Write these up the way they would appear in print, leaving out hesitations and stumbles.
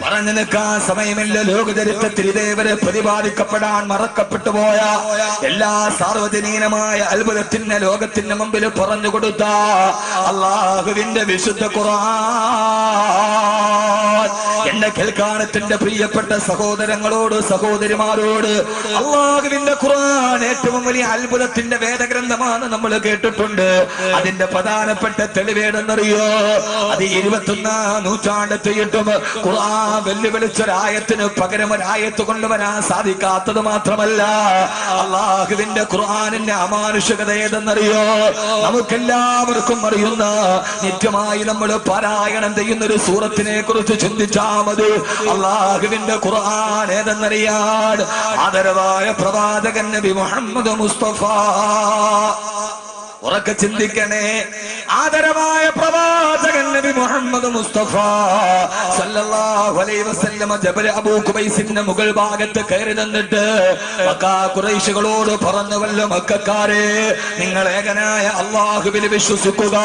പറഞ്ഞു നിൽക്കാൻ സമയമില്ല. ലോകചരിത്രത്തിൽ ഇതേവരെ പ്രതിപാദിക്കപ്പെടാൻ മറക്കപ്പെട്ടു പോയ എല്ലാ സാർവജനീനമായ അത്ഭുതത്തിന്റെ ലോകത്തിന്റെ മുമ്പിൽ പറഞ്ഞു കൊടുത്ത അള്ളാഹുവിന്റെ വിശുദ്ധ ഖുർആൻ എന്റെ കേൾക്കാനത്തിന്റെ പ്രിയപ്പെട്ട സഹോദരങ്ങളോട് സഹോദരിമാരോട്, അള്ളാഹുവിന്റെ ഖുർആൻ ഏറ്റവും വലിയ അത്ഭുതത്തിന്റെ വേദഗ്രന്ഥമാണ് നമ്മൾ കേട്ടിട്ടുണ്ട്. അതിന്റെ പ്രധാനപ്പെട്ട തെളിവേടെന്നറിയോ? അത് 21ാം നൂറ്റാണ്ടെത്തിയിട്ടും ഖുർആൻ വെല്ലുവിളിച്ചൊരായത്തിന് പകരം ഒരായത്ത് കൊണ്ടുവരാൻ സാധിക്കാത്തത് മാത്രമല്ല, അള്ളാഹുവിന്റെ ഖുർആനിന്റെ അമാനുഷികത ഏതെന്നറിയോ? നമുക്കെല്ലാവർക്കും അറിയുന്ന, നിത്യമായി നമ്മൾ പാരായണം ചെയ്യുന്ന ഒരു സൂറത്തിനെ കുറിച്ച് ചിന്തിച്ചാൽ മതി. അള്ളാഹുവിന്റെ ഖുർആൻ ഏതെന്നറിയാൻ ആദരവായ പ്രവാചകൻ നബി മുഹമ്മദ് മുസ്തഫ. ഉറക്കെ ചിന്തിക്കണേ. ആദരവായ പ്രവാചകൻ നബി മുഹമ്മദ് മുസ്തഫ സല്ലല്ലാഹു അലൈഹി വസല്ലം ജബൽ അബൂ ഖുബൈസിന്റെ മുകൾ ഭാഗത്ത് കയറി നിന്നിട്ട് മക്കാ ഖുറൈശികളോട് പറഞ്ഞുവല്ലോ, മക്കക്കാരെ, നിങ്ങൾ ഏകനായ അല്ലാഹുവിൽ വിശ്വസിക്കുക.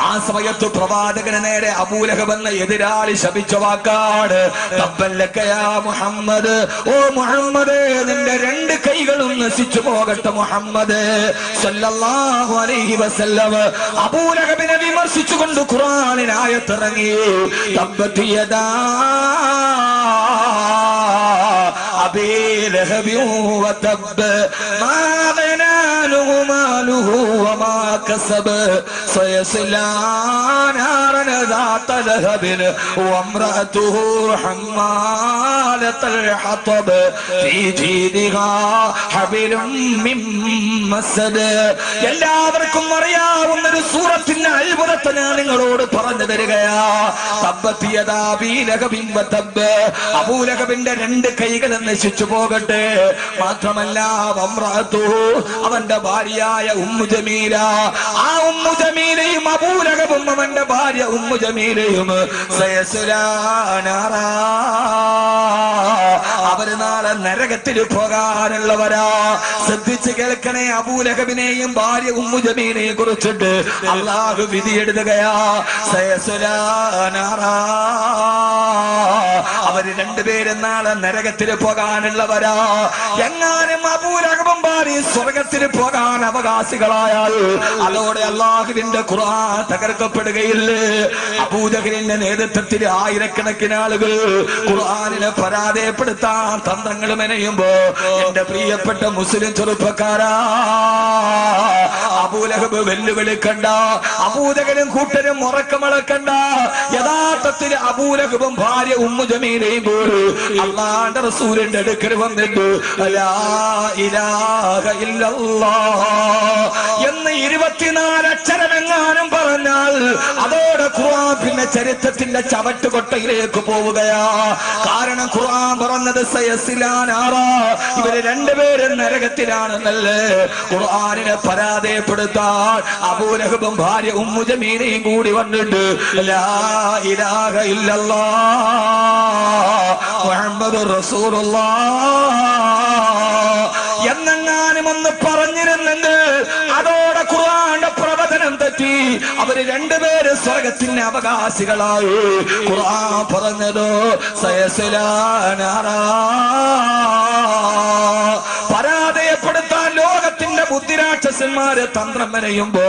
ആ സമയത്ത് പ്രവാചകന് നേരെ അബൂലഹബ് എന്ന എതിരാളി ശപിച്ച വാക്കാണ് തബ്ബല്ലക യാ മുഹമ്മദ്. ഓ മുഹമ്മദ്, നിന്റെ രണ്ട് കൈകളും നശിച്ചു പോകട്ടെ മുഹമ്മദ് സല്ലല്ലാഹു അലൈഹി വസല്ലം. അബൂലഹബിനെ വിമർശിച്ചുകൊണ്ട് ഖുർആനിൽ ആയത്തിറങ്ങി. തബ്ബത് യദാ അബീ ലഹബി വതബ് മാ ഗനാ ലഹു മാലുഹു വമാ കസബ് സയസ്ലാ നാരൻ ذات لهب وامرأته حمالة الحطب في جيدها حبل من مسد. എല്ലാവർക്കും അറിയാവുന്ന ഒരു സൂറത്തിന്റെ അത്ഭുതത്തെ ഞാൻ നിങ്ങളോട് പറഞ്ഞു തരികയാ. തബ്ബത് യദാ അബീ ലഹബിൻ വതബ്. അബൂലഹബിന്റെ രണ്ട് കൈകൾ നശിച്ചു പോകട്ടെ. മാത്രമല്ല വംറഅതുഹു, അവന്റെ ഭാര്യയായ ഉമ്മു ജമീല. ആ ഉമ്മു ജമീലയും അബൂലഹബും അവന്റെ ഭാര്യ ഉമ്മു ജമീലയും സയസ്ലാ നാറാ, അവര് നാളെ നരകത്തിൽ പോകാനുള്ളവരാ. ശ്രദ്ധിച്ച് കേൾക്കണേ. അബൂലഹബിനെയും ഭാര്യ ഉമ്മു ജമീലയെ കുറിച്ചിട്ട് അള്ളാഹു വിധി എഴുതുകയാ. സയസ്ലാ നാറാ, അവര് രണ്ടുപേരും നാളെ നരകത്തിൽ പോകാനുള്ളവരാ. എങ്ങാനും അബൂലഹബും ഭാര്യ സ്വർഗത്തിൽ പോകാൻ അവകാശികളായാൽ അതോടെ അള്ളാഹുവിന്റെ ഖുർആൻ തകർക്കപ്പെടുകയില്ലേ? അബൂജഹലിന്റെ നേതൃത്വത്തിൽ ആയിരക്കണക്കിന് ആളുകൾ ഖുർആനിനെ പരാജയപ്പെടുത്താൻ തന്ത്രങ്ങൾ മെനയുമ്പോ എന്റെ പ്രിയപ്പെട്ട മുസ്ലിം ചെറുപ്പക്കാരാ, അബൂലഹബ് വെല്ലുവിളിക്കണ്ട, അബൂജഹലും കൂട്ടരും ഉറക്കമളക്കണ്ട. യഥാർത്ഥത്തിൽ അബൂലഹബും ഭാര്യ ഉമ്മു ജമീലയും പോലും അല്ലാഹുവിന്റെ റസൂലിന്റെ അടുക്കൽ വന്നിട്ട് ലാ ഇലാഹ ഇല്ലല്ലാഹ് എന്ന് 24 അക്ഷരമെങ്ങാനും പറഞ്ഞാൽ അതോടെ ഖുർആൻ പിന്നെ ചരിത്രത്തിന്റെ ചവട്ടുകൊട്ടയിലേക്ക് പോവുകയാ. കാരണം ഖുർആൻ പറഞ്ഞത് സയസ്ലാ നാറാ, ഇവര് രണ്ടുപേരും നരകത്തിലാണെന്നല്ലേ. ഖുർആനിനെ പരാജയപ്പെടുത്താൻ അബൂലഹബും ഭാര്യ ഉമ്മു ജമീലയും കൂടി വന്നിട്ട് ലാ ഇലാഹ ഇല്ലല്ലാഹ് മുഹമ്മദുർ റസൂലുള്ളാഹ് എന്നെങ്ങാനും ഒന്ന് പറഞ്ഞിരുന്നെങ്കിൽ അതോടെ ഖുർആന്റെ പ്രവചനം തെറ്റി. അവര് രണ്ടുപേര് സ്വർഗത്തിന്റെ അവകാശികളായി. ഖുർആൻ പറഞ്ഞതോ സയസ്ലാ നാറാ. പരാജയപ്പെടുത്താൻ ലോകത്തിന്റെ ബുദ്ധിരാക്ഷസന്മാര് തന്ത്രം മെനയുമ്പോ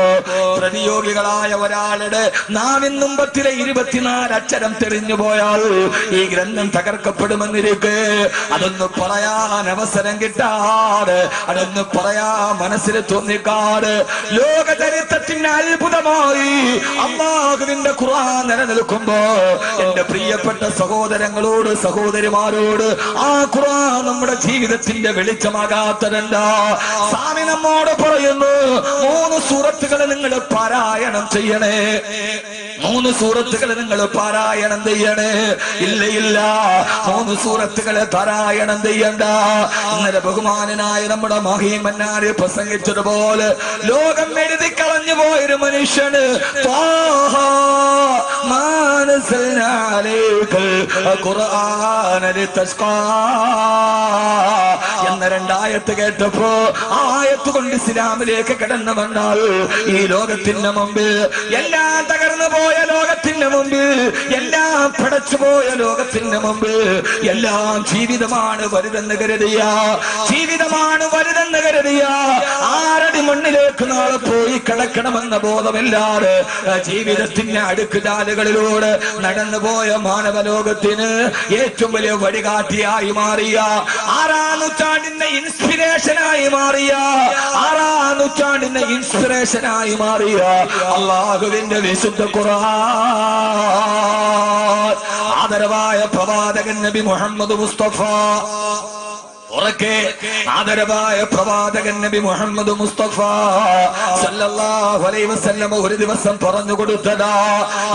പ്രതിയോഗികളായ ഒരാളുടെ നാവിൻ മുമ്പത്തിലെ 24 അക്ഷരം തെളിഞ്ഞു പോയാൽ ഈ ഗ്രന്ഥം തകർക്കപ്പെടുമെന്നിരിക്കെ അതൊന്ന് പറയാൻ അവസരം കിട്ടാതെ, അതൊന്ന് പറയാൻ മനസ്സിൽ തോന്നിക്കാട് ലോക ചരിത്രത്തിന്റെ അത്ഭുതമായി അല്ലാഹുവിന്റെ ഖുർആൻ നിലനിൽക്കുമ്പോ എന്റെ പ്രിയപ്പെട്ട സഹോദരങ്ങളോട് സഹോദരിമാരോട് ആ ഖുർആൻ നമ്മുടെ ജീവിതത്തിന്റെ വെളിച്ചമാകാത്തതെന്താ? സ്വാമി നമ്മോട് പറയുന്നു, 3 സൂറത്തുകൾ നിങ്ങൾ പാരായണം ചെയ്യണേ. 3 സൂറത്തുകൾ നിങ്ങൾ പാരായണം ചെയ്യണേ. ഇല്ല, 3 സൂറത്തുകൾ പാരായണം ചെയ്യണ്ട. ഇന്നലെ ബഹുമാനനായ നമ്മുടെ മഹീമന്നാര് പ്രസംഗിച്ചതുപോലെ ലോകം എഴുതി കളഞ്ഞു പോയൊരു മനുഷ്യന് എന്ന 2 ആയത്ത് കേട്ടപ്പോ ആ ആയത്ത് കൊണ്ട് ഇസ്ലാമിലേക്ക് കടന്നു വന്നാൽ ഈ ലോകത്തിന്റെ മുമ്പിൽ എല്ലാം തകർന്നു പോയ ലോകത്തിന് മുമ്പിൽ, എല്ലാം പടച്ചുപോയ ലോകത്തിന് മുമ്പിൽ എല്ലാം ജീവിതമാണ് വലുതെന്ന് കരുതിയ, ജീവിതമാണ് വലുതെന്ന് കരുതിയ, ആരടി മണ്ണിലേക്ക് നാളെ പോയി കിടക്കണമെന്ന ബോധമില്ലാതെ ജീവിതത്തിന്റെ അടുക്കുചാലുകളിലൂടെ നടന്നുപോയ മാനവലോകത്തിന് ഏറ്റവും വലിയ വഴികാട്ടിയായി മാറിയ, 6-ാം നൂറ്റാണ്ടിന്റെ ഇൻസ്പിറേഷനായി മാറിയ, 6-ാം നൂറ്റാണ്ടിന്റെ ഇൻസ്പിറേഷനായി മാറിയ അല്ലാഹുവിന്റെ വിശുദ്ധ ഖുർആൻ, ആദരവായ പ്രവാചകൻ നബി മുഹമ്മദ് മുസ്തഫ, ഉറക്കെ ആദരവായ പ്രവാചകൻ നബി മുഹമ്മദ് മുസ്തഫ സല്ലല്ലാഹു അലൈഹി വസല്ലം ഒരു ദിവസം പറഞ്ഞു കൊടുത്തതാ,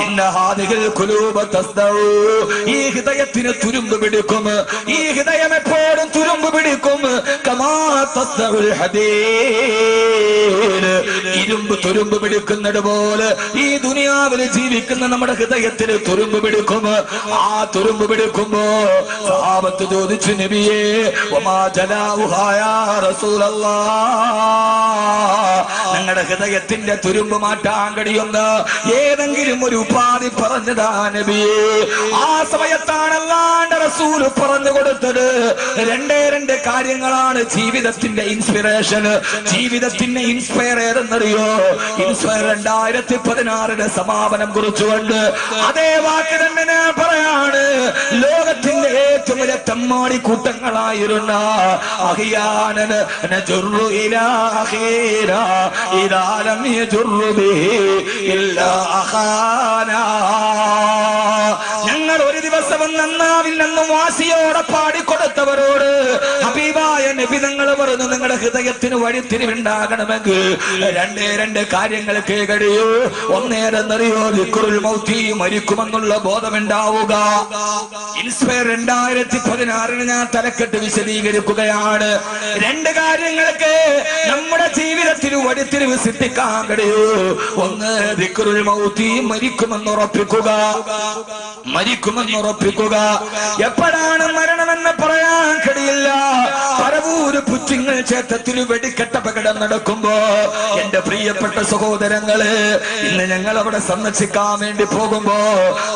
ഇന്ന ഹാദിഹിൽ ഖുലൂബ തസ്ദഉ, ഈ ഹൃദയത്തിന് തുരുമ്പ് പിടിക്കും, ഈ ഹൃദയം എപ്പോഴും തുരുമ്പ് പിടിക്കും, കമാ തസ്ദഉൽ ഹദീദ്, ഇരുമ്പ് തുരുമ്പ് പിടിക്കുന്നത് പോലെ ഈ ദുനിയാവിൽ ജീവിക്കുന്ന നമ്മുടെ ഹൃദയത്തിന് തുരുമ്പ് പിടിക്കും. ആ തുരുമ്പ് പിടിക്കുമ്പോ സഹാബത്ത് ചോദിച്ചു, നബിയേ ഞങ്ങളുടെ ഹൃദയത്തിന്റെ തുരുമ്പ് മാറ്റാൻ കഴിയുന്ന ഏതെങ്കിലും ഒരു ഉപാധി പറഞ്ഞതാ നബിയേ? ആ സമയത്താണ് അല്ലാഹുവിന്റെ റസൂൽ പറഞ്ഞു കൊടുത്തത് രണ്ട് കാര്യങ്ങളാണ് ജീവിതത്തിന്റെ ഇൻസ്പിറേഷൻ, ജീവിതത്തിന്റെ ഇൻസ്പയർ ഏതെന്നറിയോ? ഇൻസ്പയർ 2016 സമാപനം കുറിച്ചുകൊണ്ട് അതേ വാക്ക് തന്നെ ഞാൻ പറയാണ്. ലോകത്തിന്റെ ഏറ്റവും വലിയ തെമ്മാടി കൂട്ടങ്ങളായിരുന്ന അഹിയാനന് നജുറു ഇലാ അഖീനാ ഇദാ ലം യജുറു ബിഹി ഇല്ലാ അഖാനാ, ഞങ്ങൾ ഒരു ദിവസം നന്നാവില്ലെന്നും വാശിയോടെ പാടിക്കൊടുത്തവരോട് ഹബീബായ നബി തങ്ങൾ പറഞ്ഞു, നിങ്ങളുടെ ഹൃദയത്തിന് വഴിത്തിരിവുണ്ടാകണമെങ്കിൽ രണ്ട് കാര്യങ്ങൾക്ക് കഴിയൂ. ഒന്നേരെന്നറിയോ? ദിക്റുൽ മൗതി, മരിക്കുമെന്നുള്ള ബോധമുണ്ടാവുക. ഇൻസ്പയർ 2016 ഞാൻ തലക്കെട്ട് വിശദീകരിക്കുകയാണ്. രണ്ട് കാര്യങ്ങൾക്ക് നമ്മുടെ ജീവിതത്തിൽ വഴിത്തിരിവ് സൃഷ്ടിക്കാൻ കഴിയൂ. ഒന്ന് ദിക്റുൽ മൗതി, മരിക്കുമെന്നുറപ്പിക്കുക, മരിക്കുമെന്നുറപ്പിക്കുക. എപ്പോഴാണ് മരണമെന്ന് പറയാൻ കഴിയില്ല. പരവൂര് പുറ്റിങ്ങൾ ക്ഷേത്രത്തിൽ വെടിക്കെട്ട അപകടം നടക്കുമ്പോ എന്റെ പ്രിയപ്പെട്ട സഹോദരങ്ങള്, ഇന്ന് ഞങ്ങൾ അവിടെ സന്ദർശിക്കാൻ വേണ്ടി പോകുമ്പോ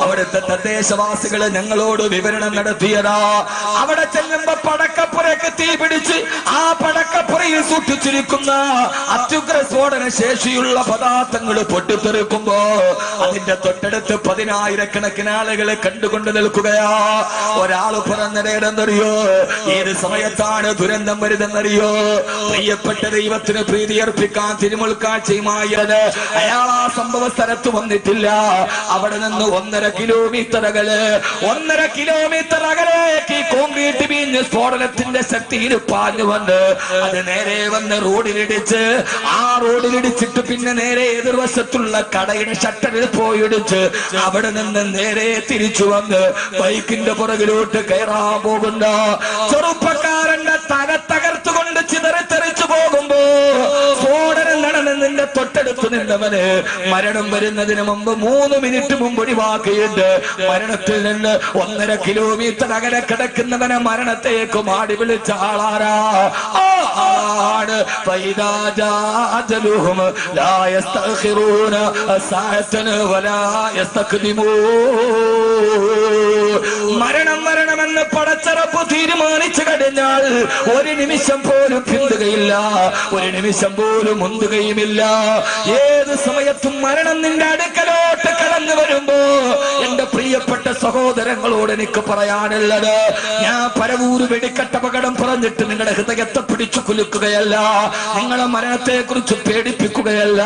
അവിടുത്തെ തദ്ദേശവാസികള് ഞങ്ങളോട് വിവരണം നടത്തിയതാ. അവിടെ ചെല്ലുമ്പോ പടക്കപ്പുറയ്ക്ക് തീ പിടിച്ച് ആ പടക്കപ്പുറയിൽ സൂക്ഷിച്ചിരിക്കുന്ന അത്യുഗ്ര സ്ഫോടന ശേഷിയുള്ള പദാർത്ഥങ്ങൾ പൊട്ടിത്തെറിക്കുമ്പോ അതിന്റെ തൊട്ടടുത്ത് 10,000-കണക്കിന് ആളുകളെ കണ്ടുകൊണ്ട് നിൽക്കുകയാ. ഒരാൾ പറഞ്ഞതേടെന്നറിയോ? ഏത് സമയത്താണ് ദുരന്തം വരുതെന്നറിയോ? പ്രിയപ്പെട്ട ദൈവത്തിന് പ്രീതിയർപ്പിക്കാൻ തിരുമുൽക്കാഴ്ചയുമായത് അയാൾ ആ സംഭവ സ്ഥലത്ത് വന്നിട്ടില്ല. അവിടെ നിന്ന് 1.5 കിലോമീറ്റർ അകലേക്ക് കോൺക്രീറ്റ് വീഞ്ഞ് സ്ഫോടനത്തിന്റെ ശക്തിയിൽ പാഞ്ഞു വന്ന് അത് നേരെ വന്ന് റോഡിലിടിച്ച്, ആ റോഡിലിടിച്ചിട്ട് പിന്നെ നേരെ എതിർവശത്തുള്ള കടയുടെ ഷട്ടറിൽ പോയിടിച്ച് അവിടെ നിന്ന് നേരെ തിരിച്ചു വന്ന് ബൈക്കിന്റെ പുറകിലോട്ട് കയറാൻ പോകുന്ന ചെറുപ്പക്കാരന്റെ തകർത്തുകൊണ്ട് ചിതറിത്തെറിച്ചു പോകുമ്പോ സ്ഫോടനം നടന്നതിന്റെ തൊട്ടടുത്ത് നിന്നവന് മരണം വരുന്നതിന് മുമ്പ് 3 മിനിറ്റ് മുമ്പ് ഒഴിവാക്കിയിട്ട് മരണത്തിൽ നിന്ന് 1.5 കിലോമീറ്റർ അകലെ കിടക്കുന്നവനെ മരണത്തേക്ക് മാടി വിളിച്ച ആളാരാ? ആണ് മരണം വരണമെന്ന് പടച്ചറപ്പ് തീരുമാനിച്ചു കഴിഞ്ഞാൽ ഒരു നിമിഷം പോലും പിന്തുകയില്ല, ഒരു നിമിഷം പോലും മുന്തുകയുമില്ല. ഏത് സമയത്തും മരണം നിന്റെ അടുക്കലോട്ട് കടന്നു വരുമ്പോ എന്റെ പ്രിയപ്പെട്ട സഹോദരങ്ങളോട് എനിക്ക് പറയാനുള്ളത്, ഞാൻ പരവൂര് വെടിക്കെട്ട അപകടം പറഞ്ഞിട്ട് നിങ്ങളുടെ ഹൃദയത്തെ പിടിച്ചു കുലുക്കുകയല്ല, നിങ്ങളെ മരണത്തെ കുറിച്ച് പേടിപ്പിക്കുകയല്ല.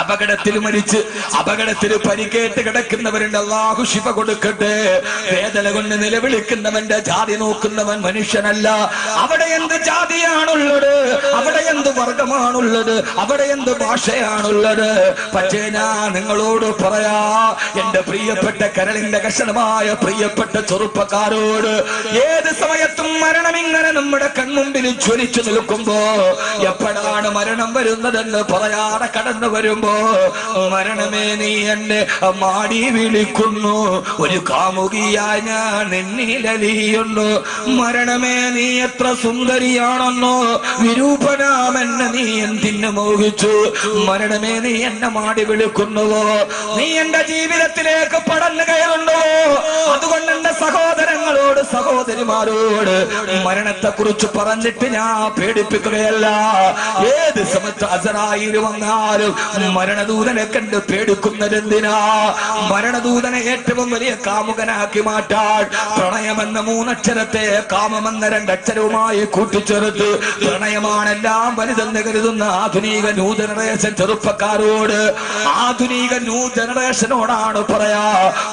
അപകടത്തിൽ മരിച്ച് അപകടത്തിൽ പരിക്കേറ്റ് കിടക്കുന്നവരുണ്ട്, അല്ലാഹു ശിഫ കൊടുക്കട്ടെ. വേദന കൊണ്ട് നിലവിളിക്കുന്നവന്റെ ജാതി നോക്കുന്നവൻ മനുഷ്യനല്ല. അവിടെ എന്ത് ജാതിയാണുള്ളത്, അവിടെ എന്ത് വർഗമാണുള്ളത്, അവിടെ എന്ത് ഭാഷയാണുള്ളത്? പക്ഷേ ഞാൻ നിങ്ങളോട് പറയാ, എന്റെ പ്രിയപ്പെട്ട കരളിന്റെ കഷണമായ പ്രിയപ്പെട്ട ചെറുപ്പക്കാരോട്, ഏത് സമയത്തും മരണം ഇങ്ങനെ നമ്മുടെ കൺമുമ്പിൽ ജ്വലിച്ചു നിൽക്കുമ്പോ എപ്പോഴാണ് മരണം വരുന്നതെന്ന് പറയാതെ കടന്നു വരുമ്പോ, മരണമേ നീ എന്നെ മാടി വിളിക്കുന്നു, ഒരു കാമുകിയായി ഞാൻ നിന്നിലലിയുന്നു. മരണമേ നീ എത്ര സുന്ദരിയാണെന്നോ, വിരൂപനാമെന്നെ നീ എന്തിന് മോഹിച്ചു. മരണമേ നീ എന്നെ മാടി വിളിക്കുന്നുവോ, നീ എന്റെ ജീവിതത്തിലേക്ക് പടന്നു കയറുണ്ടോ? അതുകൊണ്ട് എന്റെ സഹോദരങ്ങളോട് സഹോദരിമാരോട് മരണത്തെ കുറിച്ച് പറഞ്ഞിട്ട് ഞാൻ പേടിപ്പിക്കുകയല്ല. ഏത് സമയത്ത് അസറായിൽ വന്നാലും മരണദൂതനെ കണ്ട് പേടിക്കുന്നതെന്തിനാ? മരണദൂതനെ ഏറ്റവും വലിയ കാമുകനാക്കി മാറ്റാൻ പ്രണയമെന്ന 3 അക്ഷരത്തെ കാമമെന്ന 2 അക്ഷരവുമായി കൂട്ടിച്ചേർത്ത് പ്രണയമാണെല്ലാം വലുതെന്ന് കരുതുന്ന ആധുനിക ന്യൂ ജനറേഷൻ ചെറുപ്പക്കാരോട്, ആധുനിക ന്യൂ ജനറേഷനോടാണ് പറയാ,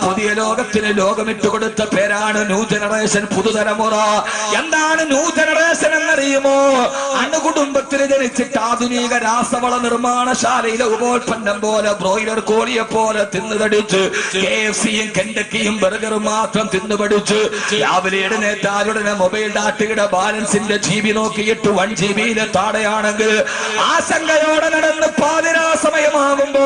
പുതിയ ലോകത്തിന് ലോകമിട്ട് കൊടുത്ത പേരാണ് ന്യൂ ജനറേഷൻ, പുതുതലമുറ. എന്താണ് ന്യൂ ജനറേഷൻ എന്നറിയുമോ? അണുകുടുംബത്തിൽ ജനിച്ചിട്ട് ആധുനിക രാസവള നിർമ്മാണശാലയിലെ ഉപോൽപ്പന്നം പോലെ ബ്രോയിലർ കോഴിയെ പോലെ തിന്നുതടിച്ച് KFCയും കെൻഡക്കിയും ബർഗറും മാത്രം തിന്നുപടിച്ച് രാവിലെ എഴുന്നേറ്റാലുടനെ മൊബൈൽ ഡാറ്റയുടെ ബാലൻസിന്റെ GB നോക്കിയിട്ട് 1 GB താഴെയാണെങ്കിൽ ആശങ്കയോടെ നടന്ന് പാതിരാ സമയമാകുമ്പോ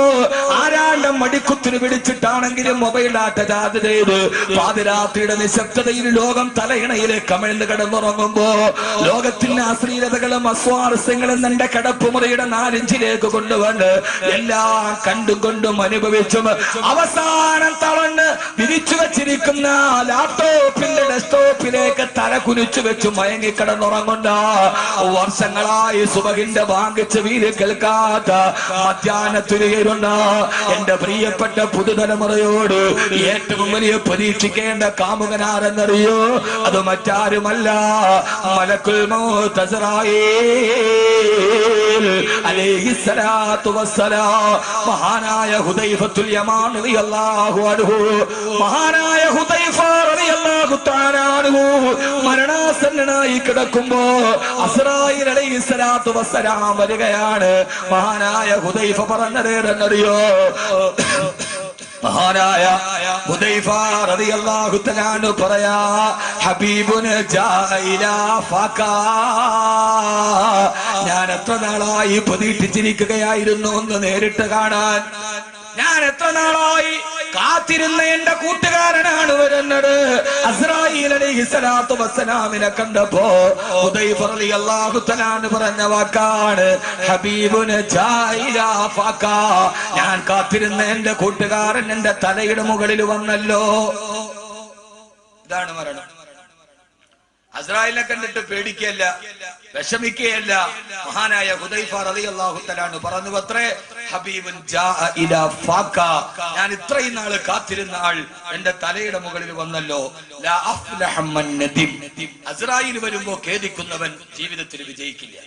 ആരാണ്ടം മടിക്കുത്തിന് പിടിച്ചിട്ടാണെങ്കിലും മൊബൈൽ ഡാറ്റ ചാർജ് ചെയ്ത് പാതിരാത്രിയുടെ നിശബ്ദതയിൽ ലോകം തലയിണയിലെ കമിഴ്ന്ന് കിടന്നുറങ്ങുമ്പോ ലോകത്തിന്റെ അശ്ലീലതകളും അസ്വാരസ്യങ്ങളും എന്റെ കിടപ്പുമുറിയുടെ 4 ഇഞ്ചിലേക്ക് കൊണ്ടുവന്ന് എല്ലാം കണ്ടും കൊണ്ടും അനുഭവിച്ചും അവസാനം തളർന്ന് വിരിച്ചു വെച്ചിരിക്കുന്ന ലാപ്ടോപ്പിന്റെ ഡെസ്ക്ടോപ്പിലേക്ക് തല കുനിച്ചു വെച്ച് മയങ്ങിക്കിടന്നുറങ്ങുന്ന വർഷങ്ങളായി സുബഹിന്റെ ബാങ്കിച്ച് വീര് കേൾക്കാത്ത മധ്യാഹ്നത്തിലുയരുന്ന എന്റെ പ്രിയപ്പെട്ട പുതുതലമുറയോട് ഏറ്റവും വലിയ പരീക്ഷിക്കേണ്ട കാമുകനാരെന്നറിയോ? അത് മറ്റാരുമല്ല, മലക്കുൽ മൗത്ത് അസ്റായീൽ അലൈഹിസ്സലാത്തു വസ്സലാം. മഹാനായ ഹുദൈഫത്തുൽ യമാൻ റളിയല്ലാഹു അൻഹു, മഹാനായ ഹുദൈഫ റളിയല്ലാഹു തആല അൻഹു മരണാസന്നനായി കിടക്കുമ്പോ അസ്റായീൽ അലൈഹിസ്സലാത്തു വസ്സലാം വരികയാണ്. മഹാനായ ഹുദൈഫ പറഞ്ഞതേതെന്നറിയോ? മഹാനായ ഹുദൈഫ റളിയല്ലാഹു തആല അൻഹു പറയാ, ഹബീബുന ജാഅ ഇലാ ഫാകാ. ഞാൻ എത്ര നാളായി പ്രതീക്ഷിച്ചിരിക്കുകയായിരുന്നു ഒന്ന് നേരിട്ട് കാണാൻ. ഞാൻ എത്ര നാളായി കാത്തിരുന്ന എന്റെ കൂട്ടുകാരനാണ് വരുന്നത്. അസ്റായീൽ അലൈഹിസ്സലാത്തു വസ്സലാമിനെ കണ്ടപ്പോ ഹുദൈഫ റളിയല്ലാഹു തആല അൻഹു പറഞ്ഞ വാക്കാണ്, ഹബീബുന ജാഅ ഇലാ ഫാകാ. ഞാൻ കാത്തിരുന്ന എന്റെ കൂട്ടുകാരൻ എന്റെ തലയുടെ മുകളിൽ വന്നല്ലോ. ഇതാണ് മരണം. അസ്റായീലിനെ കണ്ടിട്ട് പേടിക്കുകയല്ല, വിഷമിക്കുകയല്ല. മഹാനായ ഹുദൈഫ റളിയല്ലാഹു തആല അൻഹു പറഞ്ഞു അത്രേ, ഹബീബുൻ ജാഅ ഇലാ ഫാകാ. ഞാൻ ഇത്രയും നാൾ കാത്തിരുന്ന ആൾ എന്റെ തലയുടെ മുകളിൽ വന്നല്ലോ. ലാ അഫ്ലഹ മൻ നദിം. അസ്റായീൽ വരുമ്പോ ഖേദിക്കുന്നവൻ ജീവിതത്തിൽ വിജയിക്കില്ല.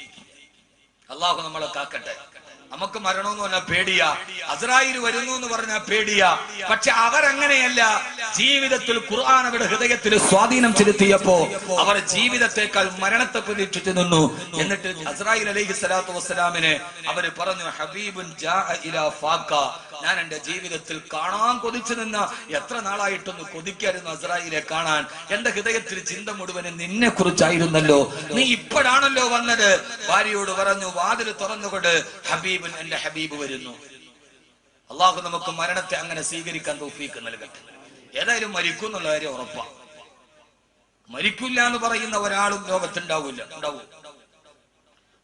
അല്ലാഹു നമ്മളെ കാക്കട്ടെ. നമുക്ക് മരണമെന്ന് പറഞ്ഞാൽ പേടിയാ, അസ്റായീൽ വരുന്നു എന്ന് പറഞ്ഞാൽ പേടിയാ. പക്ഷെ അവരങ്ങനെയല്ല. ജീവിതത്തിൽ ഖുർആൻ അവരുടെ ഹൃദയത്തിൽ സ്വാധീനം ചെലുത്തിയപ്പോ അവർ ജീവിതത്തെക്കാൾ മരണത്തെ പ്രതീക്ഷിച്ചു നിന്നു. എന്നിട്ട് അസ്റായീൽ അലൈഹിസ്സലാത്തു വസ്സലാമിനെ അവര് പറഞ്ഞു, ഹബീബുൻ ജാഅ ഇലാ ഫാകാ. ഞാൻ എന്റെ ജീവിതത്തിൽ കാണാൻ കൊതിച്ചു നിന്ന, എത്ര നാളായിട്ടൊന്ന് കൊതിക്കായിരുന്നു അസ്റായീലെ കാണാൻ. എന്റെ ഹൃദയത്തിൽ ചിന്ത മുഴുവനും നിന്നെ കുറിച്ചായിരുന്നല്ലോ. നീ ഇപ്പോഴാണല്ലോ വന്നത്. ഭാര്യയോട് പറഞ്ഞു, വാതിൽ തുറന്നുകൊണ്ട് ഹബീബ്, എന്റെ ഹബീബ് വരുന്നു. അള്ളാഹു നമുക്ക് മരണത്തെ അങ്ങനെ സ്വീകരിക്കാൻ തൗഫീഖ് നൽകട്ടെ. ഏതായാലും മരിക്കും എന്നുള്ള കാര്യം ഉറപ്പാ. മരിക്കില്ല എന്ന് പറയുന്ന ഒരാളും ലോകത്തുണ്ടാവില്ല.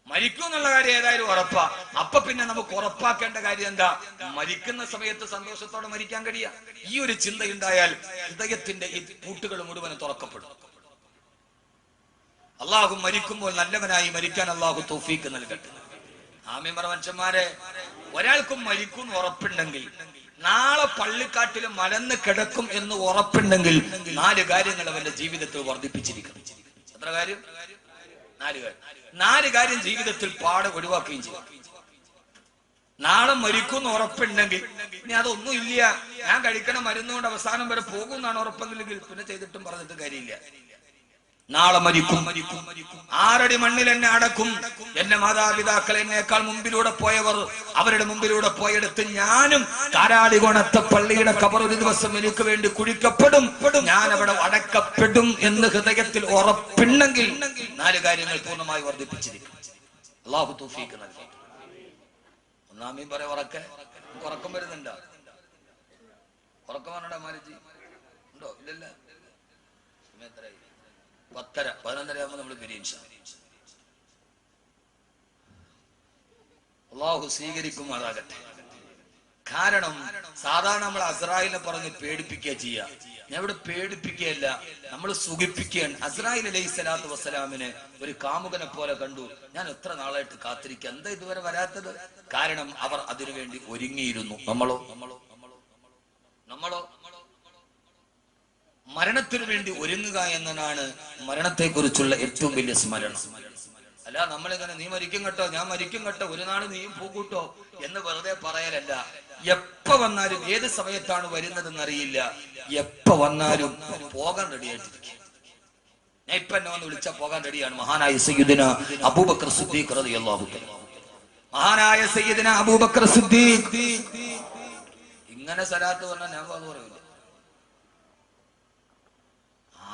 മരിക്കും എന്നുള്ള കാര്യം ഏതായാലും ഉറപ്പാ. അപ്പൊ പിന്നെ നമുക്ക് ഉറപ്പാക്കേണ്ട കാര്യം എന്താ? മരിക്കുന്ന സമയത്ത് സന്തോഷത്തോടെ മരിക്കാൻ കഴിയാ. ഈ ഒരു ചിന്തയുണ്ടായാൽ ഹൃദയത്തിന്റെ ഈ പൂട്ടുകൾ മുഴുവനും തുറക്കപ്പെടും. അള്ളാഹു മരിക്കുമ്പോൾ നല്ലവനായി മരിക്കാൻ അള്ളാഹു തൗഫീഖ് നൽകട്ടെ. ആമീൻ പറ മനുഷ്യന്മാരെ. ഒരാൾക്കും മരിക്കും ഉറപ്പുണ്ടെങ്കിൽ, നാളെ പള്ളിക്കാട്ടിൽ മലന്ന് കിടക്കും എന്ന് ഉറപ്പുണ്ടെങ്കിൽ 4 കാര്യങ്ങൾ അവന്റെ ജീവിതത്തിൽ വർദ്ധിപ്പിച്ചിരിക്കണം. എത്ര കാര്യം? 4 കാര്യം. 4 കാര്യം ജീവിതത്തിൽ പാടെ ഒഴിവാക്കുകയും ചെയ്യും. നാളെ മരിക്കും ഉറപ്പുണ്ടെങ്കിൽ, ഇനി അതൊന്നും ഇല്ല, ഞാൻ കഴിക്കണ മരുന്നുകൊണ്ട് അവസാനം വരെ പോകുമെന്നാണ് ഉറപ്പെങ്കിൽ പിന്നെ ചെയ്തിട്ടും പറഞ്ഞിട്ട് കാര്യമില്ല. നാളെ മരിക്കും. 6 അടി മണ്ണിൽ എന്നെ അടക്കും. എന്റെ മാതാപിതാക്കൾ എന്നേക്കാൾ മുമ്പിലൂടെ പോയവർ അവരുടെ മുമ്പിലൂടെ പോയെടുത്ത് ഞാനും കാരാളികോണത്തെ പള്ളിയുടെ ഖബർ ഒരു ദിവസം എനിക്ക് വേണ്ടി കുഴിക്കപ്പെടും, ഞാൻ അവിടെ അടക്കപ്പെടും എന്ന് ഹൃദയത്തിൽ ഉറപ്പുണ്ടെങ്കിൽ 4 കാര്യങ്ങൾ പൂർണ്ണമായി വർദ്ധിപ്പിച്ചിരിക്കും. അല്ലാഹു തൗഫീഖ് നൽകട്ടെ. ഒന്നാമീൻ പറയാ. ഉറക്കം വരുന്നുണ്ടോ? ഉറക്കം വരണോ മാലിജി? ഉണ്ടോ? ഇല്ലല്ല. 10:30 11:30 ആകുമ്പോൾ നമ്മൾ പിരിയും. അള്ളാഹു സ്വീകരിക്കുമാറാകട്ടെ. കാരണം സാധാരണ നമ്മൾ അസ്രായിലിനെ പറഞ്ഞ് പേടിപ്പിക്കുക ചെയ്യുക. ഞാൻ ഇവിടെ പേടിപ്പിക്കുകയല്ല, നമ്മൾ സുഖിപ്പിക്കുകയാണ്. അസ്രായിൽ അലൈഹി സ്വലാത്തു വസ്സലാമിനെ ഒരു കാമുകനെ പോലെ കണ്ടു. ഞാൻ എത്ര നാളായിട്ട് കാത്തിരിക്കുക, എന്താ ഇതുവരെ വരാത്തത്? കാരണം അവർ അതിനുവേണ്ടി ഒരുങ്ങിയിരുന്നു. നമ്മളോ മരണത്തിനു വേണ്ടി ഒരുങ്ങുക എന്നതാണ് മരണത്തെ കുറിച്ചുള്ള ഏറ്റവും വലിയ സ്മരണം. അല്ല നമ്മളിങ്ങനെ നീ മരിക്കും കേട്ടോ, ഞാൻ മരിക്കും കേട്ടോ, ഒരു നാൾ നീയും പൂക്കൂട്ടോ എന്ന് വെറുതെ പറയലല്ല. എപ്പ വന്നാലും ഏത് സമയത്താണ് വരുന്നതെന്ന് അറിയില്ല. എപ്പ വന്നാലും പോകാൻ റെഡിയായിട്ടിരിക്കുക. ഞാൻ ഇപ്പൊ എന്നെ വന്ന് വിളിച്ചാൽ പോകാൻ റെഡിയാണ്. മഹാനായ സയ്യിദുനാ അബൂബക്കർ സിദ്ദീഖ് റളിയല്ലാഹു തആല, മഹാനായ സയ്യിദുനാ അബൂബക്കർ സിദ്ദീഖ്. ഇങ്ങനെ സലാത്ത് പറഞ്ഞാൽ ഞാൻ അത് പറയില്ല.